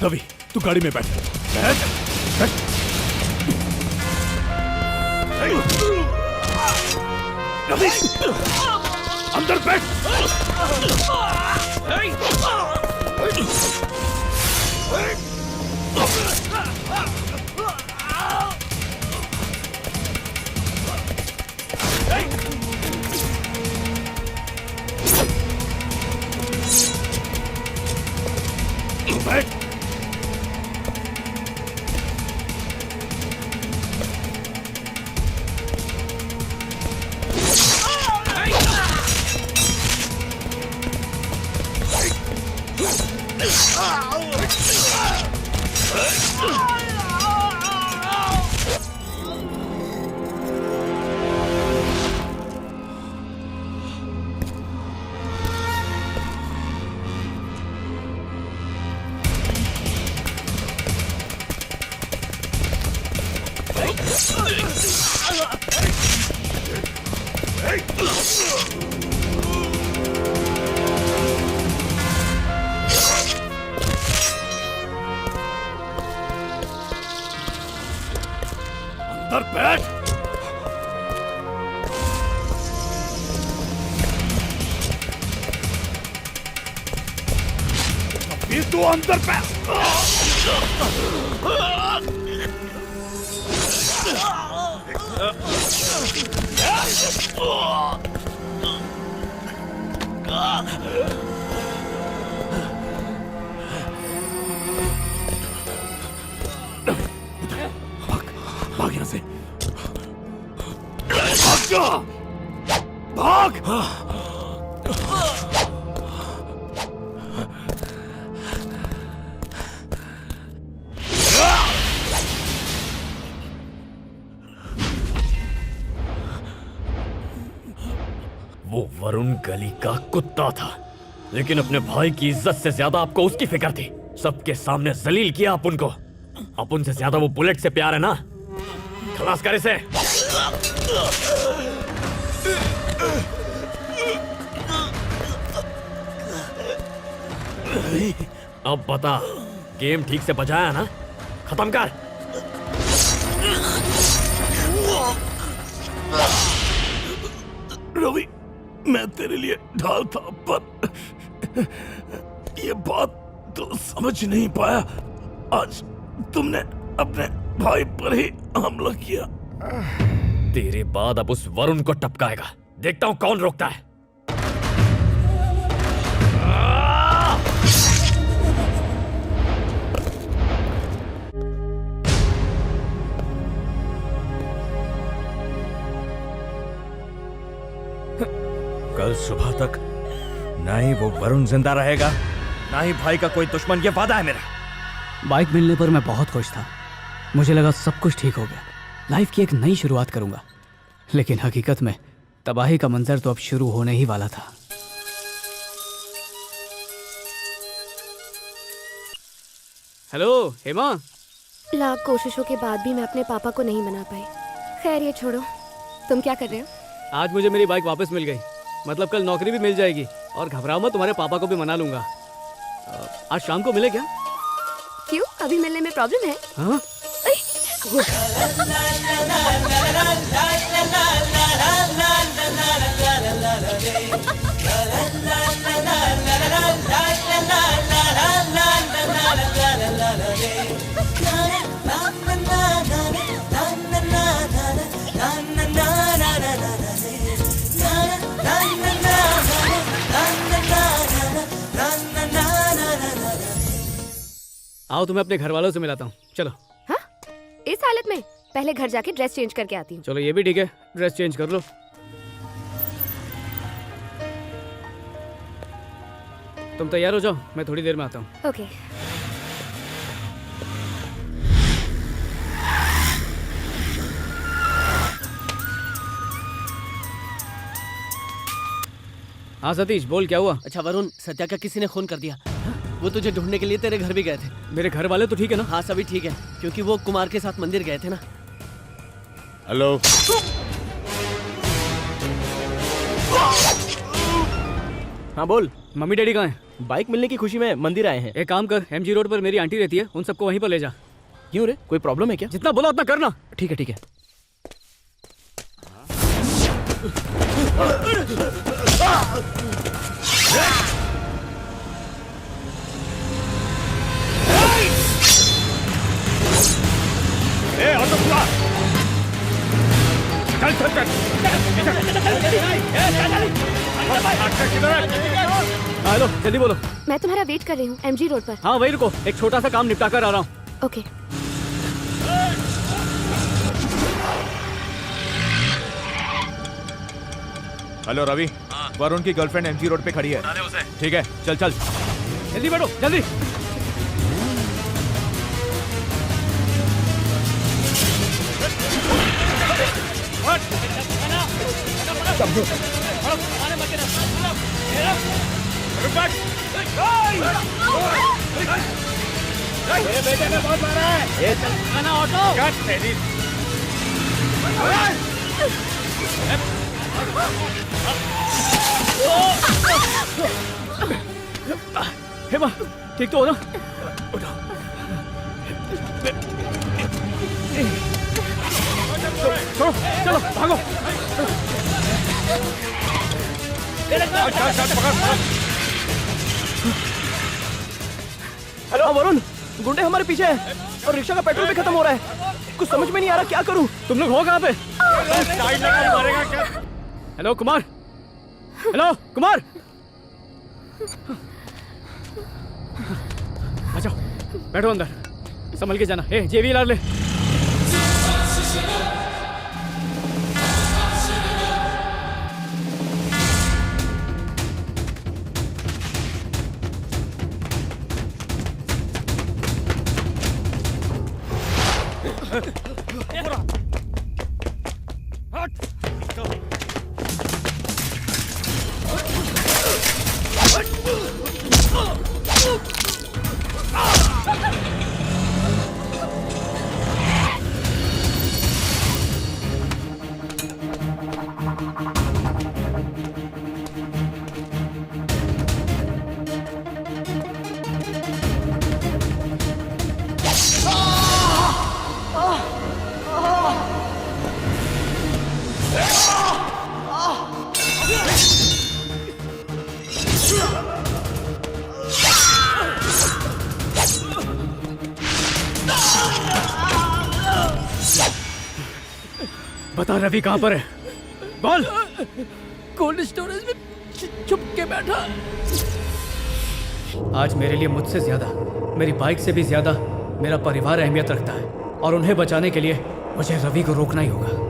रवि तू गाड़ी में बैठ बैठ रवि अंदर बैठ बैठ अंदर बैठ अभी तू अंदर बैठ भाग यहां से भाग जा भाग वो वरुण गली का कुत्ता था, लेकिन अपने भाई की इज्जत से ज्यादा आपको उसकी फिक्र थी। सबके सामने जलील किया आप उनको। अब उनसे ज्यादा वो बुलेट से प्यार है ना? खलास कर इसे। अब बता, गेम ठीक से बजाया ना? खत्म कर। रवि, मैं तेरे लिए ढाल था, पर ये बात तो समझ नहीं पाया। आज तुमने अपने भाई पर ही हमला किया। तेरे बाद अब उस वरुण को टपकाएगा। देखता हूं कौन रोकता है। कल सुबह तक ना ही वो वरुण जिंदा रहेगा, ना ही भाई का कोई दुश्मन। ये वादा है मेरा। बाइक मिलने पर मैं बहुत खुश था। मुझे लगा सब कुछ ठीक हो गया, लाइफ की एक नई शुरुआत करूंगा। लेकिन हकीकत में तबाही का मंजर तो अब शुरू होने ही वाला था। हेलो हेमा। लाख कोशिशों के बाद भी मैं अपने पापा को नहीं मना पाई। खैर ये छोड़ो, तुम क्या कर रहे हो? आज मुझे मेरी बाइक वापस मिल गई। मतलब कल नौकरी भी मिल जाएगी। और घबराओ मत, तुम्हारे पापा को भी मना लूंगा। आज शाम को मिले क्या? क्यों, अभी मिलने में प्रॉब्लम है? हाँ? आओ तुम्हें अपने घर वालों से मिलाता हूँ। चलो। हाँ? इस हालत में? पहले घर जाके ड्रेस चेंज करके आती हूँ। चलो ये भी ठीक है, ड्रेस चेंज कर लो। तुम तैयार हो जाओ, मैं थोड़ी देर में आता हूँ। ओके। हाँ सतीश बोल, क्या हुआ? अच्छा वरुण, सत्या का किसी ने खून कर दिया। वो तुझे ढूंढने के लिए तेरे घर भी गए थे। मेरे घर वाले तो ठीक है ना? हाँ सभी ठीक है, क्योंकि वो कुमार के साथ मंदिर गए थे ना। हाँ बोल। मम्मी डैडी कहाँ हैं? बाइक मिलने की खुशी में मंदिर आए हैं। एक काम कर, MG रोड पर मेरी आंटी रहती है, उन सबको वहीं पर ले जा। क्यों रे, कोई प्रॉब्लम है क्या? जितना बोला उतना करना। ठीक है ठीक है। ए ऑटो खुला। चल चल चल। हेलो, जल्दी बोलो। मैं तुम्हारा वेट कर रही हूँ MG रोड पर। हाँ वही रुको, एक छोटा सा काम निपटा कर आ रहा हूँ। ओके। हेलो रवि, वरुण की गर्लफ्रेंड MG रोड पे खड़ी है। ठीक है, चल चल जल्दी बैठो, जल्दी। बेटे ने बहुत मारा है। ये चल खाना ऑटो। कट तेरी। हेमा, ठीक तो हो ना? चलो चलो भागो। हेलो वरुण, गुंडे हमारे पीछे हैं और रिक्शा का पेट्रोल भी खत्म हो रहा है। कुछ समझ में नहीं आ रहा, क्या करूं? तुम लोग हो कहाँ पे? हेलो कुमार, हेलो कुमार, अच्छा बैठो अंदर, संभल के जाना। JVLR ले। बता रवि कहाँ पर है? बोल। कोल्ड स्टोरेज में छुप के बैठा। आज मेरे लिए मुझसे ज्यादा, मेरी बाइक से भी ज्यादा मेरा परिवार अहमियत रखता है, और उन्हें बचाने के लिए मुझे रवि को रोकना ही होगा।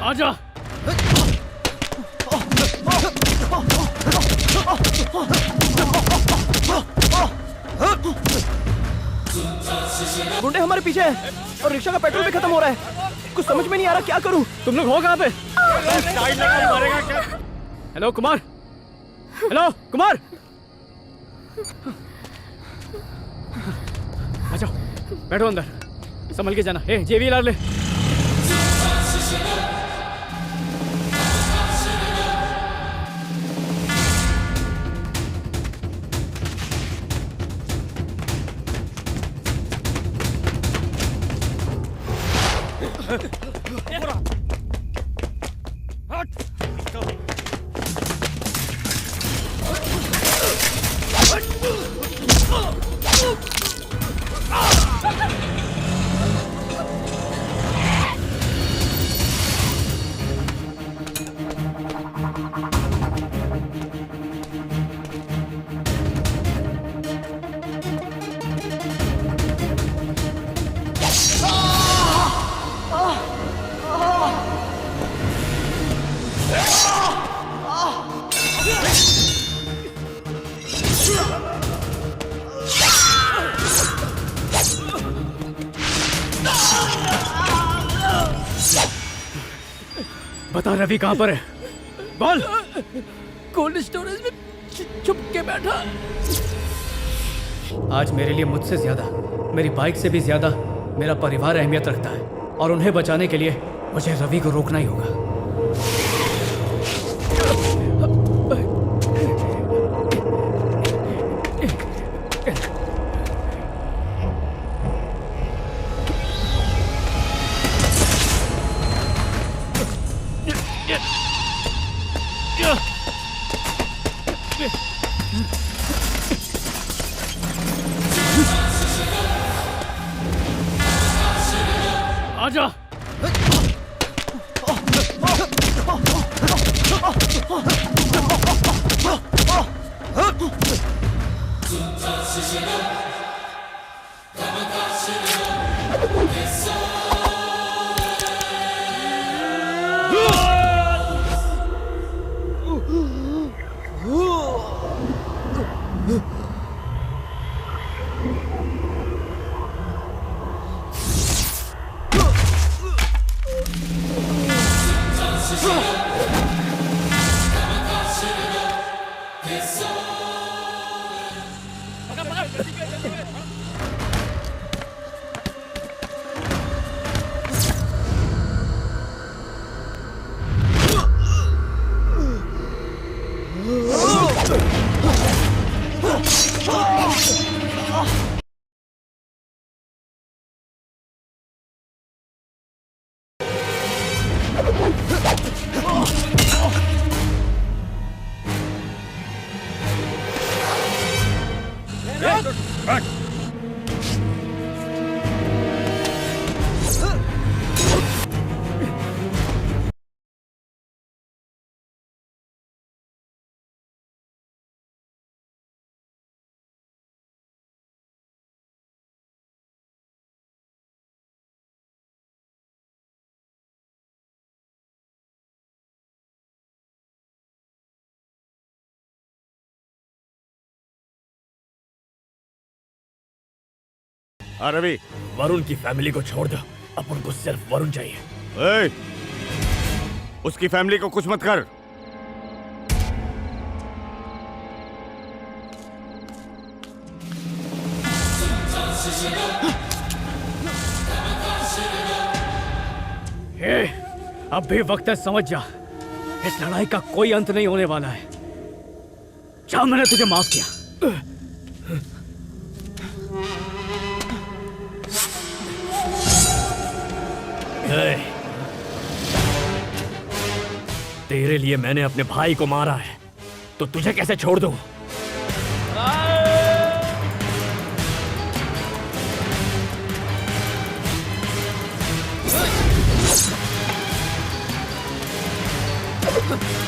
आजा। गुंडे हमारे पीछे हैं और रिक्शा का पेट्रोल भी खत्म हो रहा है। कुछ समझ में नहीं आ रहा, क्या करूं? तुम लोग हो कहाँ पे? हेलो कुमार, हेलो कुमार, आ जाओ बैठो अंदर, संभल के जाना। JVLR ले। बता रवि कहाँ पर है, बोल। कोल्ड स्टोरेज में छुप के बैठा। आज मेरे लिए मुझसे ज्यादा, मेरी बाइक से भी ज्यादा मेरा परिवार अहमियत रखता है, और उन्हें बचाने के लिए मुझे रवि को रोकना ही होगा। आजा। रवि, वरुण की फैमिली को छोड़ दो, अपन को सिर्फ वरुण चाहिए। ए, उसकी फैमिली को कुछ मत कर। अब भी वक्त है, समझ जा, इस लड़ाई का कोई अंत नहीं होने वाला है। जा, मैंने तुझे माफ किया। तेरे लिए मैंने अपने भाई को मारा है, तो तुझे कैसे छोड़ दूं? Ha!